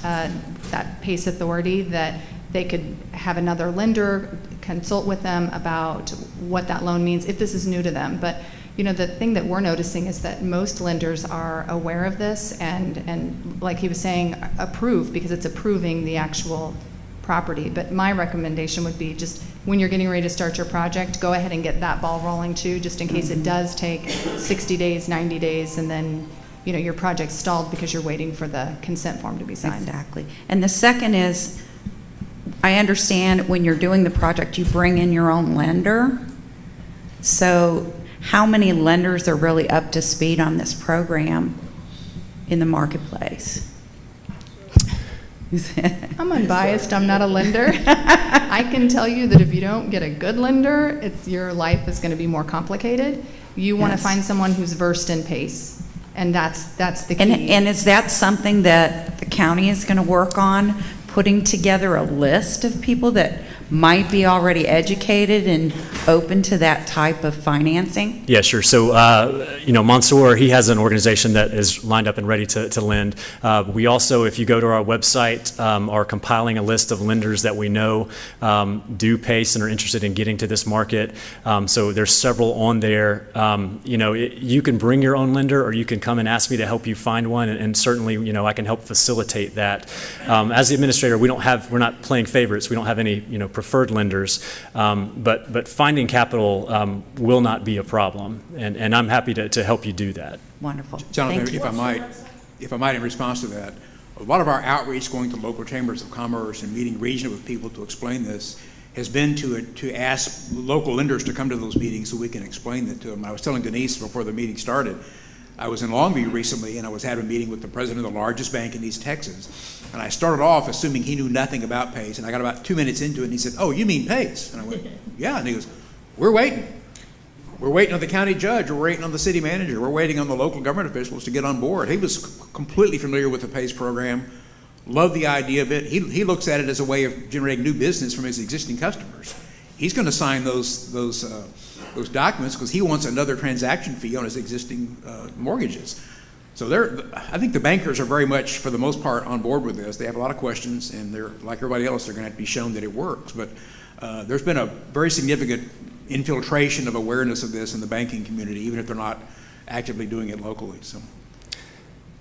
PACE authority that they could have another lender consult with them about what that loan means if this is new to them. But the thing that we're noticing is that most lenders are aware of this and like he was saying, approve, because it's approving the actual property. But my recommendation would be, just when you're getting ready to start your project, go ahead and get that ball rolling too, just in case it does take 60 days, 90 days, and then your project's stalled because you're waiting for the consent form to be signed. Exactly. And the second is, I understand when you're doing the project, you bring in your own lender. So how many lenders are really up to speed on this program in the marketplace? I'm unbiased, I'm not a lender. I can tell you that if you don't get a good lender, your life is going to be more complicated. You want to find someone who's versed in PACE, and that's the key. And is that something that the county is going to work on, putting together a list of people that might be already educated and open to that type of financing? Yeah, sure. So, Mansour, he has an organization that is lined up and ready to lend. We also, if you go to our website, are compiling a list of lenders that we know do PACE and are interested in getting to this market. So there's several on there. You can bring your own lender, or you can come and ask me to help you find one, and certainly, I can help facilitate that. As the administrator, we're not playing favorites. We don't have any, preferred lenders, but finding capital will not be a problem, and I'm happy to help you do that. Wonderful. Jonathan, if I might, in response to that, a lot of our outreach going to local chambers of commerce and meeting regionally with people to explain this has been to ask local lenders to come to those meetings so we can explain it to them. I was telling Denise before the meeting started I was in Longview recently, and I was having a meeting with the president of the largest bank in East Texas. And I started off assuming he knew nothing about PACE, and I got about 2 minutes into it, and he said, "Oh, you mean PACE?" And I went, "Yeah." And he goes, "We're waiting. We're waiting on the county judge. We're waiting on the city manager. We're waiting on the local government officials to get on board." He was completely familiar with the PACE program, loved the idea of it. He looks at it as a way of generating new business from his existing customers. He's going to sign those documents because he wants another transaction fee on his existing mortgages. So I think the bankers are very much, for the most part, on board with this. They have a lot of questions, and they're like everybody else. They're going to have to be shown that it works. But there's been a very significant infiltration of awareness of this in the banking community, even if they're not actively doing it locally. So.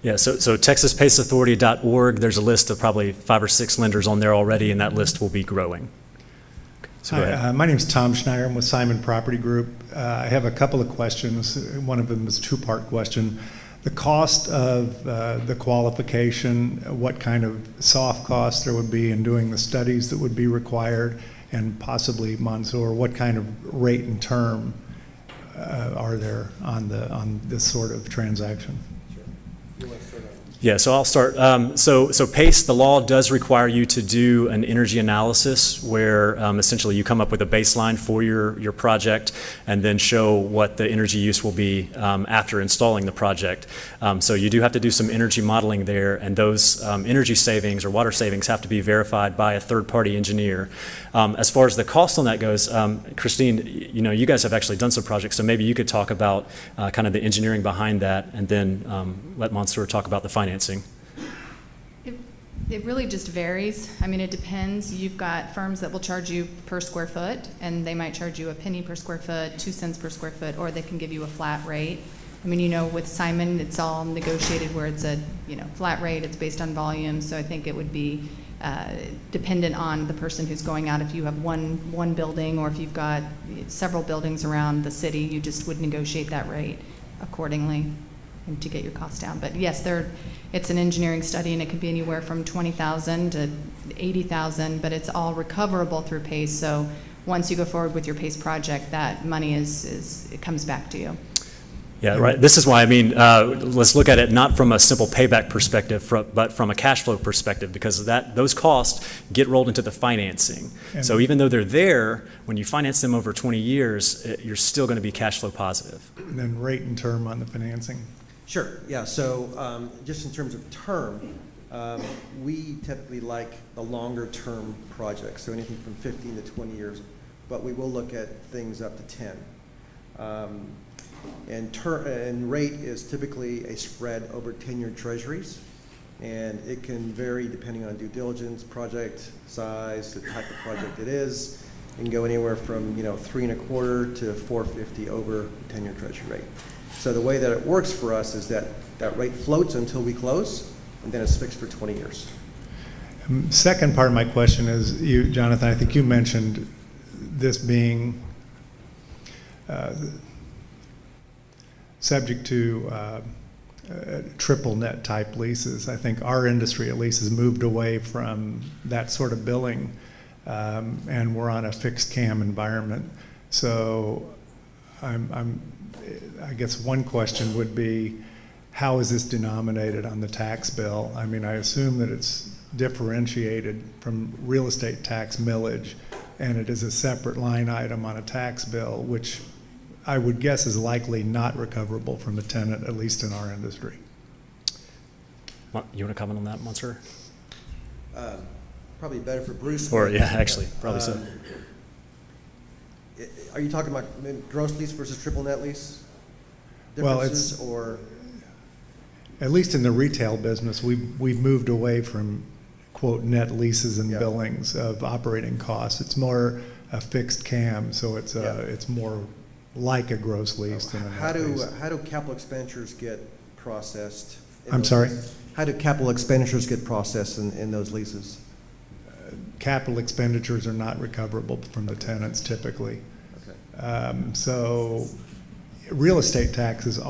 Yeah, so TexasPaceAuthority.org, there's a list of probably 5 or 6 lenders on there already, and that list will be growing. So Hi, my name is Tom Schneider. I'm with Simon Property Group. I have a couple of questions. One of them is a 2-part question. The cost of the qualification, what kind of soft costs there would be in doing the studies that would be required, and possibly, Mansour, what kind of rate and term are there on this sort of transaction? Yeah, so I'll start. So PACE, the law does require you to do an energy analysis where essentially you come up with a baseline for your project and then show what the energy use will be after installing the project. So you do have to do some energy modeling there, and those energy savings or water savings have to be verified by a third-party engineer. As far as the cost on that goes, Christine, you guys have actually done some projects, so maybe you could talk about kind of the engineering behind that, and then let Mansour talk about the financing. It really just varies. I mean, it depends. You've got firms that will charge you per square foot, and they might charge you a penny per square foot, 2 cents per square foot, or they can give you a flat rate. I mean, with Simon, it's all negotiated where it's a flat rate. It's based on volume, so I think it would be dependent on the person who's going out. If you have one building, or if you've got several buildings around the city, you just would negotiate that rate accordingly and to get your costs down. But yes, it's an engineering study, and it could be anywhere from $20,000 to $80,000, but it's all recoverable through PACE. So once you go forward with your PACE project, that money it comes back to you. Yeah, right. This is why, I mean, let's look at it not from a simple payback perspective, but from a cash flow perspective, because those costs get rolled into the financing. So even though they're there, when you finance them over 20 years, you're still going to be cash flow positive. And then rate and term on the financing. Sure, yeah, so just in terms of term, we typically like the longer term projects, so anything from 15 to 20 years, but we will look at things up to 10. And rate is typically a spread over 10-year treasuries, and it can vary depending on due diligence, project size, the type of project it is. It can go anywhere from 3.25 to 4.50 over 10-year treasury rate. So the way that it works for us is that rate floats until we close, and then it's fixed for 20 years. Second part of my question is, Jonathan, I think you mentioned this being subject to triple net type leases. I think our industry at least has moved away from that sort of billing, and we're on a fixed CAM environment. So I guess one question would be, how is this denominated on the tax bill? I mean, I assume that it's differentiated from real estate tax millage, and it is a separate line item on a tax bill, which I would guess is likely not recoverable from the tenant, at least in our industry. You want to comment on that, Mansour? Probably better for Bruce. Or, yeah, actually, probably so. Are you talking about gross lease versus triple net lease? Well, Differences, or at least in the retail business, we've moved away from, quote, net leases and billings of operating costs. It's more a fixed CAM, so it's more like a gross lease than a net lease. How do capital expenditures get processed? I'm sorry? How do capital expenditures get processed in those leases? Capital expenditures are not recoverable from the tenants typically. Okay. So real estate taxes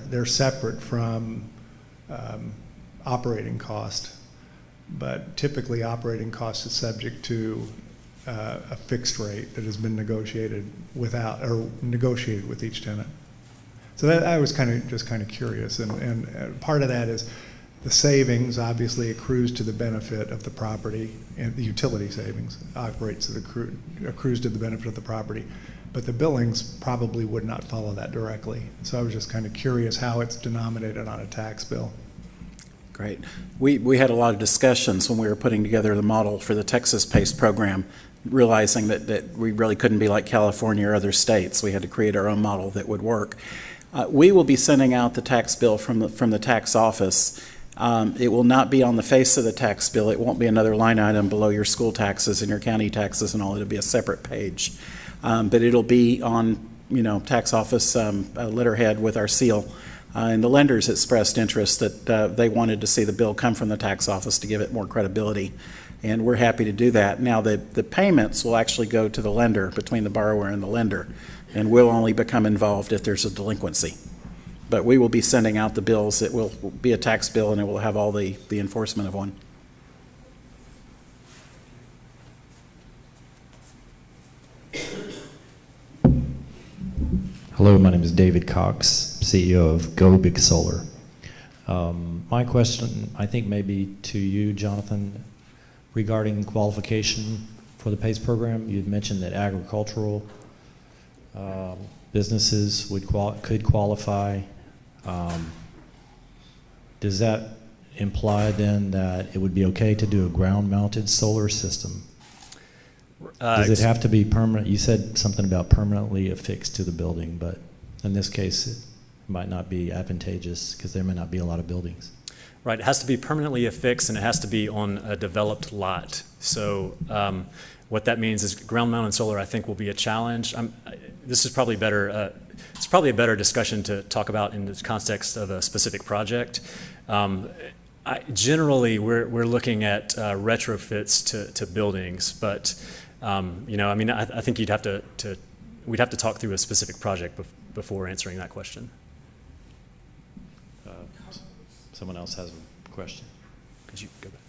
they're separate from operating cost, but typically operating cost is subject to a fixed rate that has been negotiated with each tenant. Does So that, I was just kind of curious, and part of that is the savings obviously accrues to the benefit of the property, and the utility savings accrues to the benefit of the property, but the billings probably would not follow that directly. So I was just kind of curious how it's denominated on a tax bill. Great. We had a lot of discussions when we were putting together the model for the Texas PACE program, realizing that we really couldn't be like California or other states. We had to create our own model that would work. We will be sending out the tax bill from the tax office. It will not be on the face of the tax bill. It won't be another line item below your school taxes and your county taxes and all. It'll be a separate page. But it'll be on, tax office letterhead with our seal. And the lenders expressed interest that they wanted to see the bill come from the tax office to give it more credibility. And we're happy to do that. Now, the payments will actually go to the lender, between the borrower and the lender, and we'll only become involved if there's a delinquency. But we will be sending out the bills. It will be a tax bill, and it will have all the enforcement of one. Hello, my name is David Cox, CEO of Go Big Solar. My question, I think, maybe to you, Jonathan, regarding qualification for the PACE program. You had mentioned that agricultural businesses could qualify. Does that imply then that it would be okay to do a ground-mounted solar system? Does it have to be permanent? You said something about permanently affixed to the building, but in this case, it might not be advantageous because there may not be a lot of buildings. Right, it has to be permanently affixed, and it has to be on a developed lot. So what that means is ground-mounted solar, I think, will be a challenge. This is probably better. It's probably a better discussion to talk about in the context of a specific project. Generally, we're looking at retrofits to buildings, but I think we'd have to talk through a specific project before answering that question. Someone else has a question. Could you go back?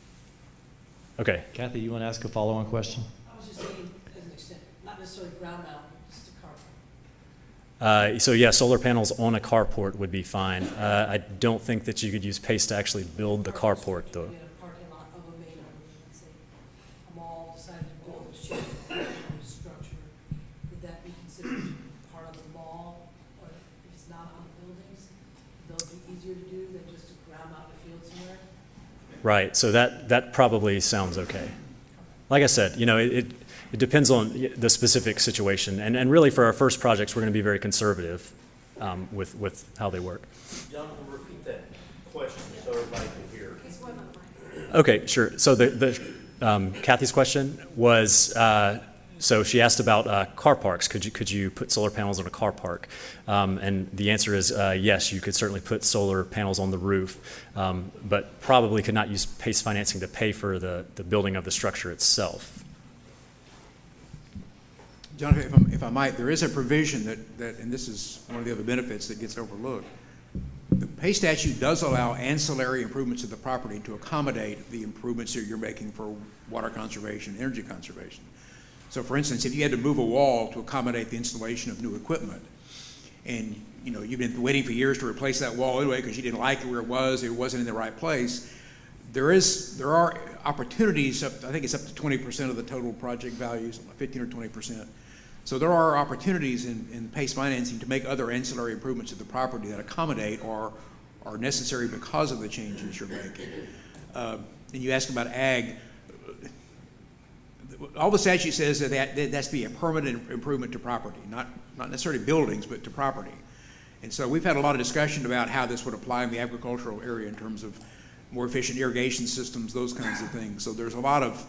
Okay. Kathy, you want to ask a follow-on question? I was just thinking, as an extent, not necessarily ground mount, just a carport. So yeah, solar panels on a carport would be fine. I don't think that you could use PACE to actually build the carport, though. In a parking lot of a main, let's say, a mall decided to build a shared structure, would that be considered part of the mall, or if it's not on the buildings, would those be easier to do than just to ground out in a field somewhere? Right. So that probably sounds okay. Like I said, it depends on the specific situation, and really for our first projects, we're going to be very conservative with how they work. Jonathan, repeat that question so everybody can hear. Okay, sure. So Kathy's question was, so she asked about car parks. Could you put solar panels on a car park? And the answer is yes, you could certainly put solar panels on the roof, but probably could not use PACE financing to pay for the building of the structure itself. Jonathan, if I might, there is a provision that, and this is one of the other benefits that gets overlooked. The PACE statute does allow ancillary improvements to the property to accommodate the improvements that you're making for water conservation, energy conservation. So for instance, if you had to move a wall to accommodate the installation of new equipment, and you've been waiting for years to replace that wall anyway because you didn't like it where it wasn't in the right place, there are opportunities, I think it's up to 20% of the total project value, 15 or 20%. So there are opportunities in PACE financing to make other ancillary improvements to the property that accommodate or are necessary because of the changes you're making. And you asked about ag. All the statute says that has to be a permanent improvement to property, not necessarily buildings, but to property. And so we've had a lot of discussion about how this would apply in the agricultural area in terms of more efficient irrigation systems, those kinds of things. So there's a lot of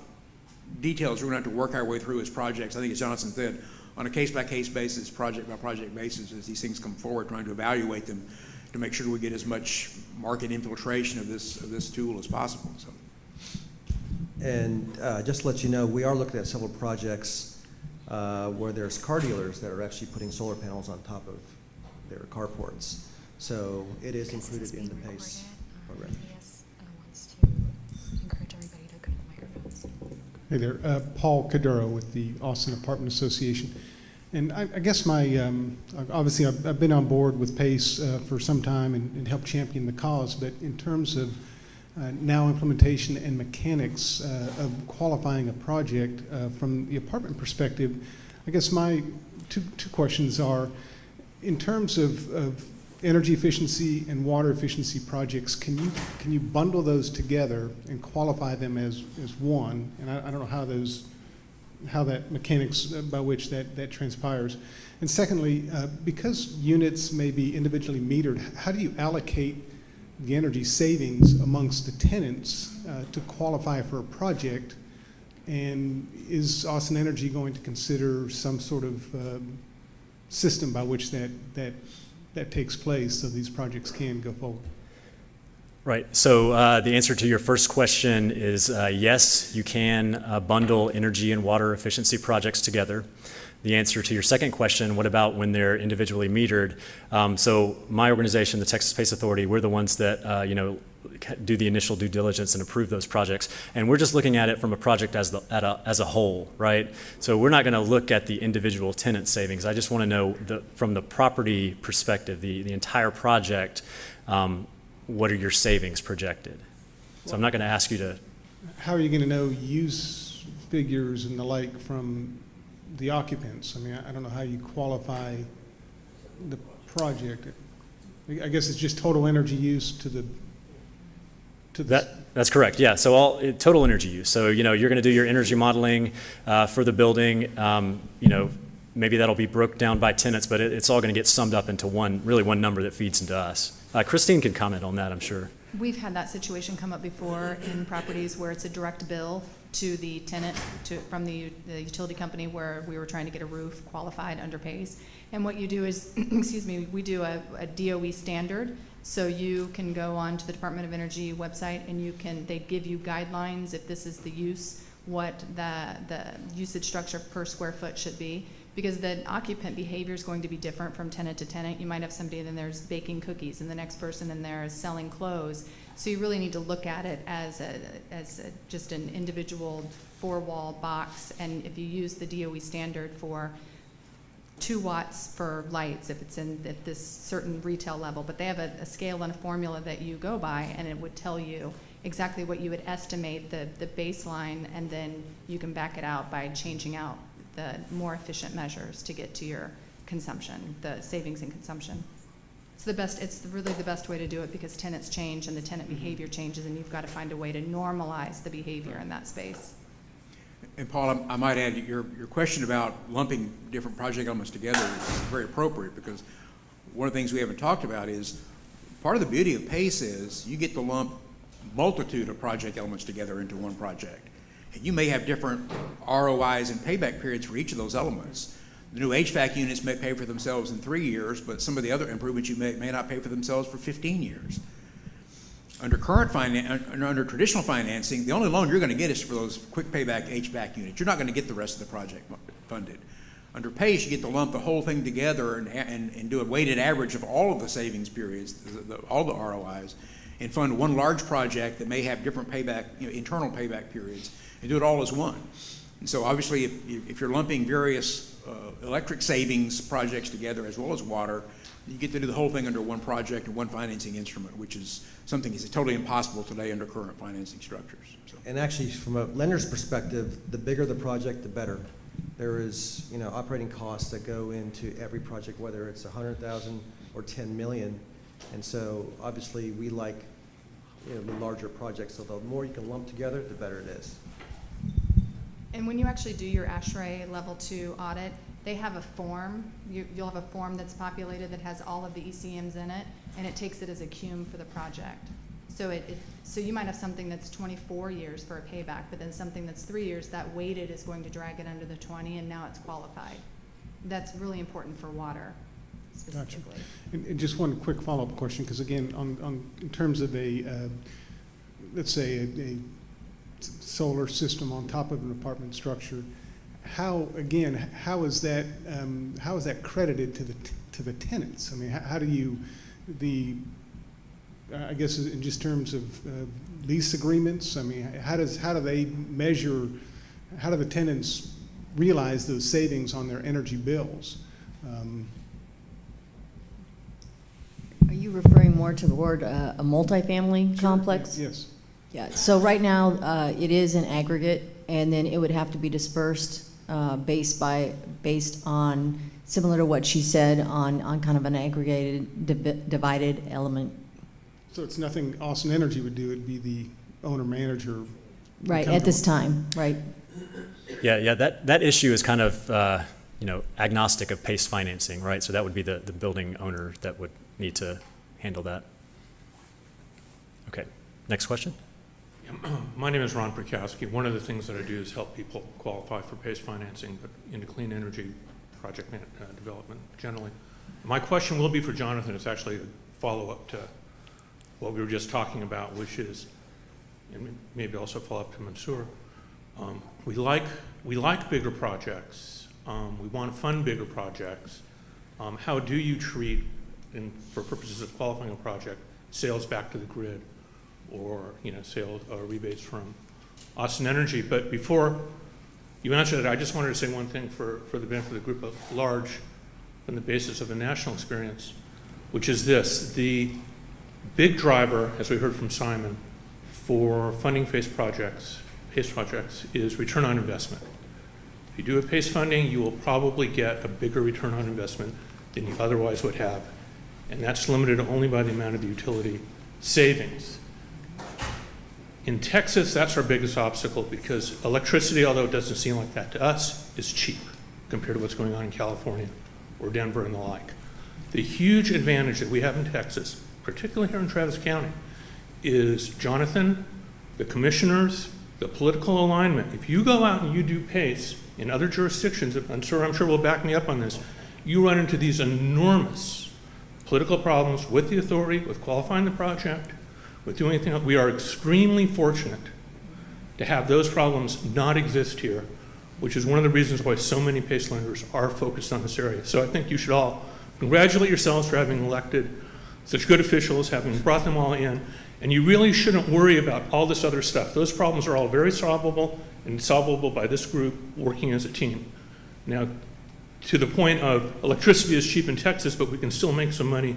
details we're going to have to work our way through as projects. I think as Jonathan said, on a case-by-case basis, project-by-project basis, as these things come forward, trying to evaluate them to make sure we get as much market infiltration of this tool as possible. So. And just to let you know, we are looking at several projects where there's car dealers that are actually putting solar panels on top of their carports. So it is included in the PACE program. Hey there, Paul Caduro with the Austin Apartment Association. And I guess obviously I've been on board with PACE for some time and helped champion the cause, but in terms of now implementation and mechanics of qualifying a project from the apartment perspective, I guess my two questions are, in terms of energy efficiency and water efficiency projects, can you bundle those together and qualify them as one? And I don't know how that mechanics by which that transpires. And secondly, because units may be individually metered, how do you allocate the energy savings amongst the tenants to qualify for a project? And is Austin Energy going to consider some sort of system by which that takes place so these projects can go forward? Right. So the answer to your first question is yes, you can bundle energy and water efficiency projects together. The answer to your second question, what about when they're individually metered? So my organization, the Texas Pace Authority, we're the ones that do the initial due diligence and approve those projects. And we're just looking at it from a project as a whole, right? So we're not going to look at the individual tenant savings. I just want to know from the property perspective, the entire project, what are your savings projected? So I'm not going to ask you to... How are you going to know use figures and the like from the occupants? I mean, I don't know how you qualify the project. I guess it's just total energy use to the... That's correct, yeah. So total energy use. So, you're going to do your energy modeling for the building. Maybe that'll be broke down by tenants, but it's all going to get summed up into one number that feeds into us. Christine can comment on that, I'm sure. We've had that situation come up before in properties where it's a direct bill to the tenant from the utility company where we were trying to get a roof qualified under PACE. And what you do is, excuse me, we do a DOE standard. So you can go on to the Department of Energy website and they give you guidelines if this is the use, what the usage structure per square foot should be. Because the occupant behavior is going to be different from tenant to tenant. You might have somebody in there's baking cookies and the next person in there is selling clothes. So you really need to look at it as just an individual 4-wall box. And if you use the DOE standard for 2 watts for lights, if it's at this certain retail level, but they have a scale and a formula that you go by, and it would tell you exactly what you would estimate the baseline, and then you can back it out by changing out the more efficient measures to get to your consumption, the savings in consumption. It's really the best way to do it because tenants change and the tenant behavior changes, and you've got to find a way to normalize the behavior in that space. And Paul, I might add, your question about lumping different project elements together is very appropriate, because one of the things we haven't talked about is part of the beauty of PACE is you get to lump multitude of project elements together into one project. And you may have different ROIs and payback periods for each of those elements. The new HVAC units may pay for themselves in 3 years, but some of the other improvements you may not pay for themselves for 15 years. Under under traditional financing, the only loan you're going to get is for those quick payback HVAC units. You're not going to get the rest of the project funded. Under PACE, you get to lump the whole thing together and do a weighted average of all of the savings periods, all the ROIs, and fund one large project that may have different payback, internal payback periods, and do it all as one. And so obviously, if you're lumping various electric savings projects together as well as water, you get to do the whole thing under one project and one financing instrument, which is something that's totally impossible today under current financing structures. So. And actually, from a lender's perspective, the bigger the project, the better. There is, operating costs that go into every project, whether it's $100,000 or $10 million. And so, obviously, we like, the larger projects. So the more you can lump together, the better it is. And when you actually do your ASHRAE Level 2 audit, they have a form. You'll have a form that's populated that has all of the ECMs in it, and it takes it as a cum for the project. So so you might have something that's 24 years for a payback, but then something that's 3 years, that weighted is going to drag it under the 20, and now it's qualified. That's really important for water specifically. Gotcha. And just one quick follow-up question, because again, in terms of let's say a solar system on top of an apartment structure, how is that credited to the tenants? I mean, how do you I guess in just terms of lease agreements, I mean, how do they measure? How do the tenants realize those savings on their energy bills. Are you referring more to the word a multifamily complex? Yes. Yeah, so right now, it is an aggregate, and then it would have to be dispersed based on, similar to what she said, on kind of an aggregated, divided element. So it's nothing Austin Energy would do, it'd be the owner-manager. Right, at this time, right. Yeah, that issue is kind of, agnostic of PACE financing, right? So that would be the building owner that would need to handle that. Okay, next question. My name is Ron Prikowski. One of the things that I do is help people qualify for PACE financing, but into clean energy project development generally. My question will be for Jonathan. It's actually a follow-up to what we were just talking about, which is, and maybe also follow up to Mansour. We like bigger projects. We want to fund bigger projects. How do you treat, for purposes of qualifying a project, sales back to the grid, or sales rebates from Austin Energy? But before you answer that, I just wanted to say one thing for the benefit of the group at large, from the basis of a national experience, which is this: the big driver, as we heard from Simon, for funding PACE projects is return on investment. If you do a PACE funding, you will probably get a bigger return on investment than you otherwise would have, and that's limited only by the amount of the utility savings. In Texas, that's our biggest obstacle, because electricity, although it doesn't seem like that to us, is cheap compared to what's going on in California or Denver and the like. The huge advantage that we have in Texas, particularly here in Travis County, is Jonathan, the commissioners, the political alignment. If you go out and you do PACE in other jurisdictions, I'm sure will back me up on this, you run into these enormous political problems with the authority, with qualifying the project, with doing anything else. We are extremely fortunate to have those problems not exist here, which is one of the reasons why so many PACE lenders are focused on this area. So I think you should all congratulate yourselves for having elected such good officials, having brought them all in, and you really shouldn't worry about all this other stuff. Those problems are all very solvable, and solvable by this group working as a team. Now, to the point of electricity is cheap in Texas, but we can still make some money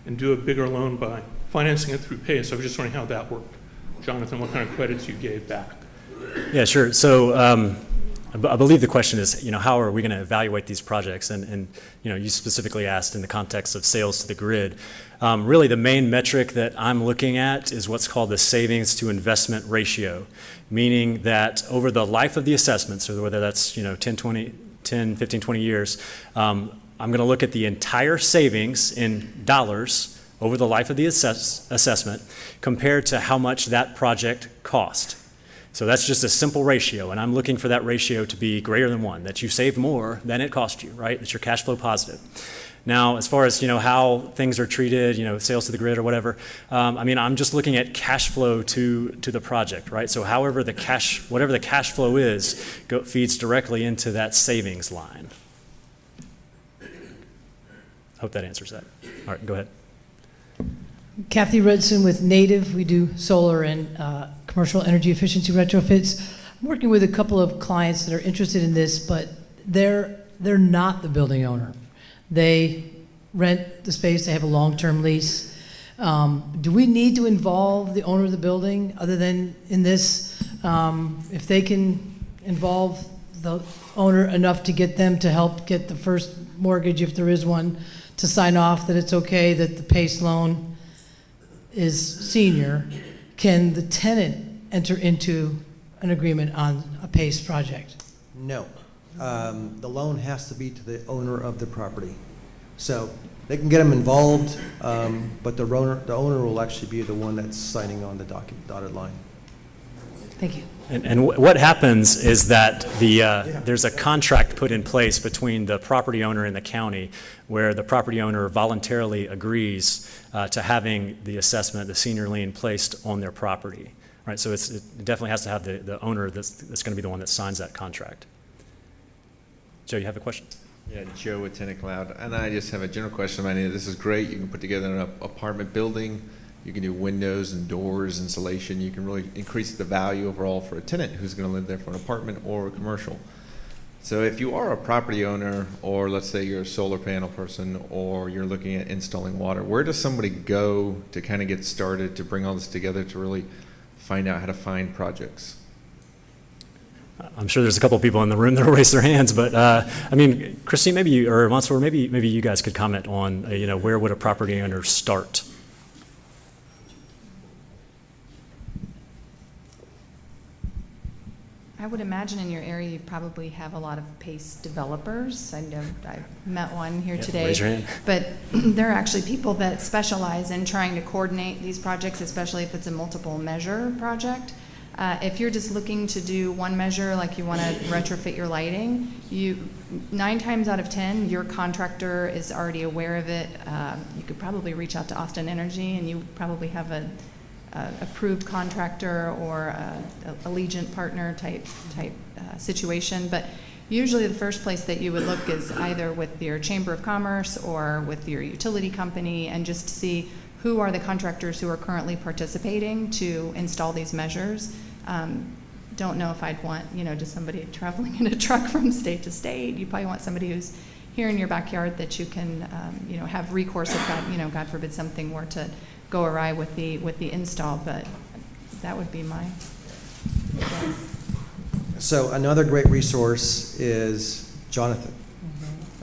and do a bigger loan by financing it through PACE. I was just wondering how that worked. Jonathan, what kind of credits you gave back? Yeah, sure. So I believe the question is, how are we going to evaluate these projects? And you specifically asked in the context of sales to the grid. Really, the main metric that I'm looking at is what's called the savings to investment ratio, meaning that over the life of the assessment, so whether that's 10, 15, 20 years, I'm going to look at the entire savings in dollars over the life of the assessment compared to how much that project cost. So that's just a simple ratio, and I'm looking for that ratio to be greater than 1, that you saved more than it cost you, right? That you're cash flow positive. Now, as far as how things are treated, sales to the grid or whatever, I'm just looking at cash flow to the project, right? So whatever the cash flow is, feeds directly into that savings line. Hope that answers that. All right, go ahead. Kathy Redson with Native. We do solar and commercial energy efficiency retrofits. I'm working with a couple of clients that are interested in this, but they're not the building owner. They rent the space, they have a long-term lease. Do we need to involve the owner of the building other than in this? If they can involve the owner enough to get them to help get the first mortgage, if there is one, to sign off that it's okay that the PACE loan is senior, can the tenant enter into an agreement on a PACE project? No. The loan has to be to the owner of the property. So they can get them involved, but the owner will actually be the one that's signing on the dotted line. Thank you. And what happens is that there's a contract put in place between the property owner and the county, where the property owner voluntarily agrees to having the assessment, the senior lien, placed on their property. Right, so it definitely has to have the owner that's going to be the one that signs that contract. Joe, you have a question? Yeah, Joe with Tenant Cloud, and I just have a general question about it. This is great. You can put together an apartment building. You can do windows and doors, insulation. You can really increase the value overall for a tenant who's going to live there for an apartment or a commercial. So if you are a property owner, or let's say you're a solar panel person, or you're looking at installing water, where does somebody go to kind of get started, to bring all this together, to really find out how to find projects? I'm sure there's a couple of people in the room that will raise their hands, but I mean, Christine, maybe you, or Mansour, maybe you guys could comment on, where would a property owner start? I would imagine in your area you probably have a lot of PACE developers. I know I met one here today. Raise your hand. But there are actually people that specialize in trying to coordinate these projects, especially if it's a multiple measure project. If you're just looking to do one measure, like you want to retrofit your lighting, 9 times out of 10, your contractor is already aware of it. You could probably reach out to Austin Energy, and you probably have a approved contractor or a Allegiant partner type situation. But usually the first place that you would look is either with your Chamber of Commerce or with your utility company, and just see who are the contractors who are currently participating to install these measures. Don't know if I'd want, just somebody traveling in a truck from state to state. You probably want somebody who's here in your backyard that you can, have recourse if God forbid something were to go awry with the install. But that would be my guess. So another great resource is Jonathan.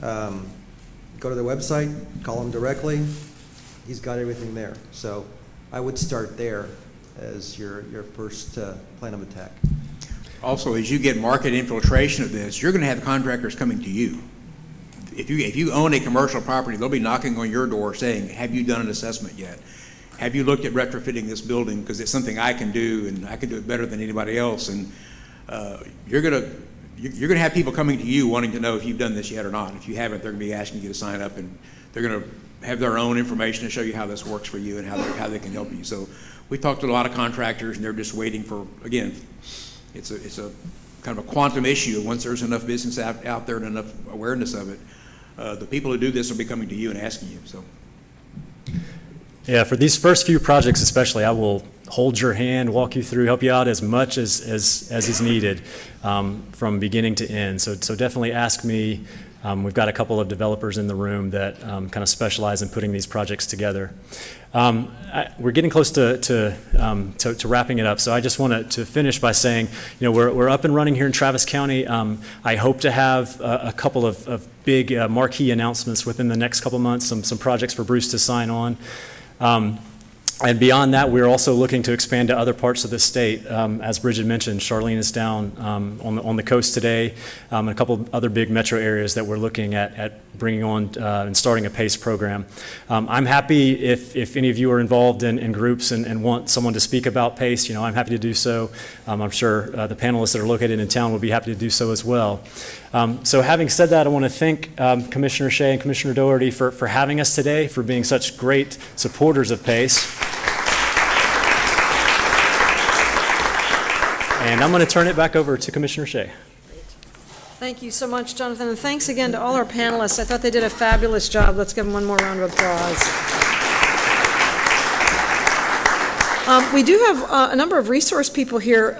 Go to the website, call him directly. He's got everything there. So I would start there as your first plan of attack. Also, as you get market infiltration of this, you're going to have contractors coming to you. If you own a commercial property, they'll be knocking on your door saying, have you done an assessment yet? Have you looked at retrofitting this building? Because it's something I can do, and I can do it better than anybody else. And you're going to have people coming to you wanting to know if you've done this yet or not. If you haven't, they're going to be asking you to sign up, and they're going to have their own information to show you how this works for you and how they can help you. So we talked to a lot of contractors, and they're just waiting for, again, it's a kind of a quantum issue. Once there's enough business out there and enough awareness of it, the people who do this will be coming to you and asking you. So. Yeah, for these first few projects especially, I will hold your hand, walk you through, help you out as much as is needed from beginning to end. So definitely ask me. We've got a couple of developers in the room that kind of specialize in putting these projects together. We're getting close to wrapping it up, so I just want to finish by saying, we're up and running here in Travis County. I hope to have a couple of big marquee announcements within the next couple months, some projects for Bruce to sign on. And beyond that, we're also looking to expand to other parts of the state. As Brigid mentioned, Charlene is down on the coast today, and a couple of other big metro areas that we're looking at bringing on and starting a PACE program. I'm happy if any of you are involved in groups and want someone to speak about PACE. I'm happy to do so. I'm sure the panelists that are located in town will be happy to do so as well. So having said that, I want to thank Commissioner Shea and Commissioner Daugherty for having us today, for being such great supporters of PACE. And I'm going to turn it back over to Commissioner Shea. Thank you so much, Jonathan, and thanks again to all our panelists. I thought they did a fabulous job. Let's give them one more round of applause. We do have a number of resource people here.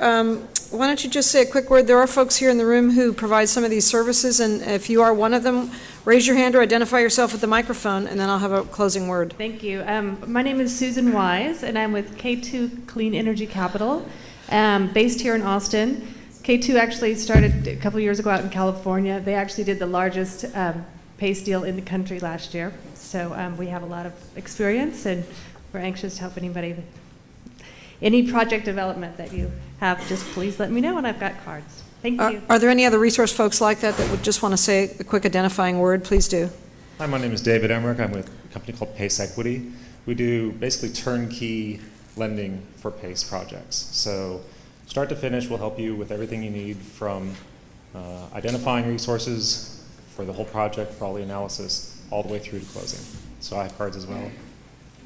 Why don't you just say a quick word? There are folks here in the room who provide some of these services, and if you are one of them, raise your hand or identify yourself with the microphone, and then I'll have a closing word. Thank you. My name is Susan Wise, and I'm with K2 Clean Energy Capital, based here in Austin. K2 actually started a couple years ago out in California. They actually did the largest PACE deal in the country last year. So we have a lot of experience, and we're anxious to help anybody. Any project development that you have, just please let me know, and I've got cards. Thank you. Are there any other resource folks like that would just want to say a quick identifying word? Please do. Hi, my name is David Emmerich. I'm with a company called PACE Equity. We do basically turnkey lending for PACE projects. So start to finish, we'll help you with everything you need, from identifying resources for the whole project, for all the analysis, all the way through to closing. So I have cards as well.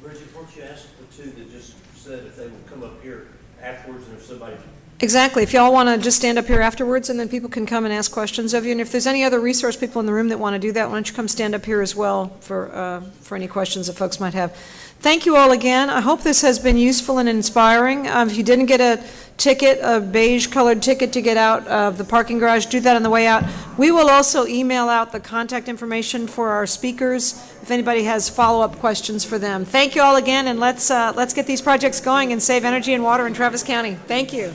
Brigid, weren't you asked the two that just said if they would come up here afterwards, and if somebody Exactly. If y'all want to just stand up here afterwards, and then people can come and ask questions of you. And if there's any other resource people in the room that want to do that, why don't you come stand up here as well for any questions that folks might have. Thank you all again. I hope this has been useful and inspiring. If you didn't get a ticket, a beige-colored ticket to get out of the parking garage, do that on the way out. We will also email out the contact information for our speakers if anybody has follow-up questions for them. Thank you all again, and let's get these projects going and save energy and water in Travis County. Thank you.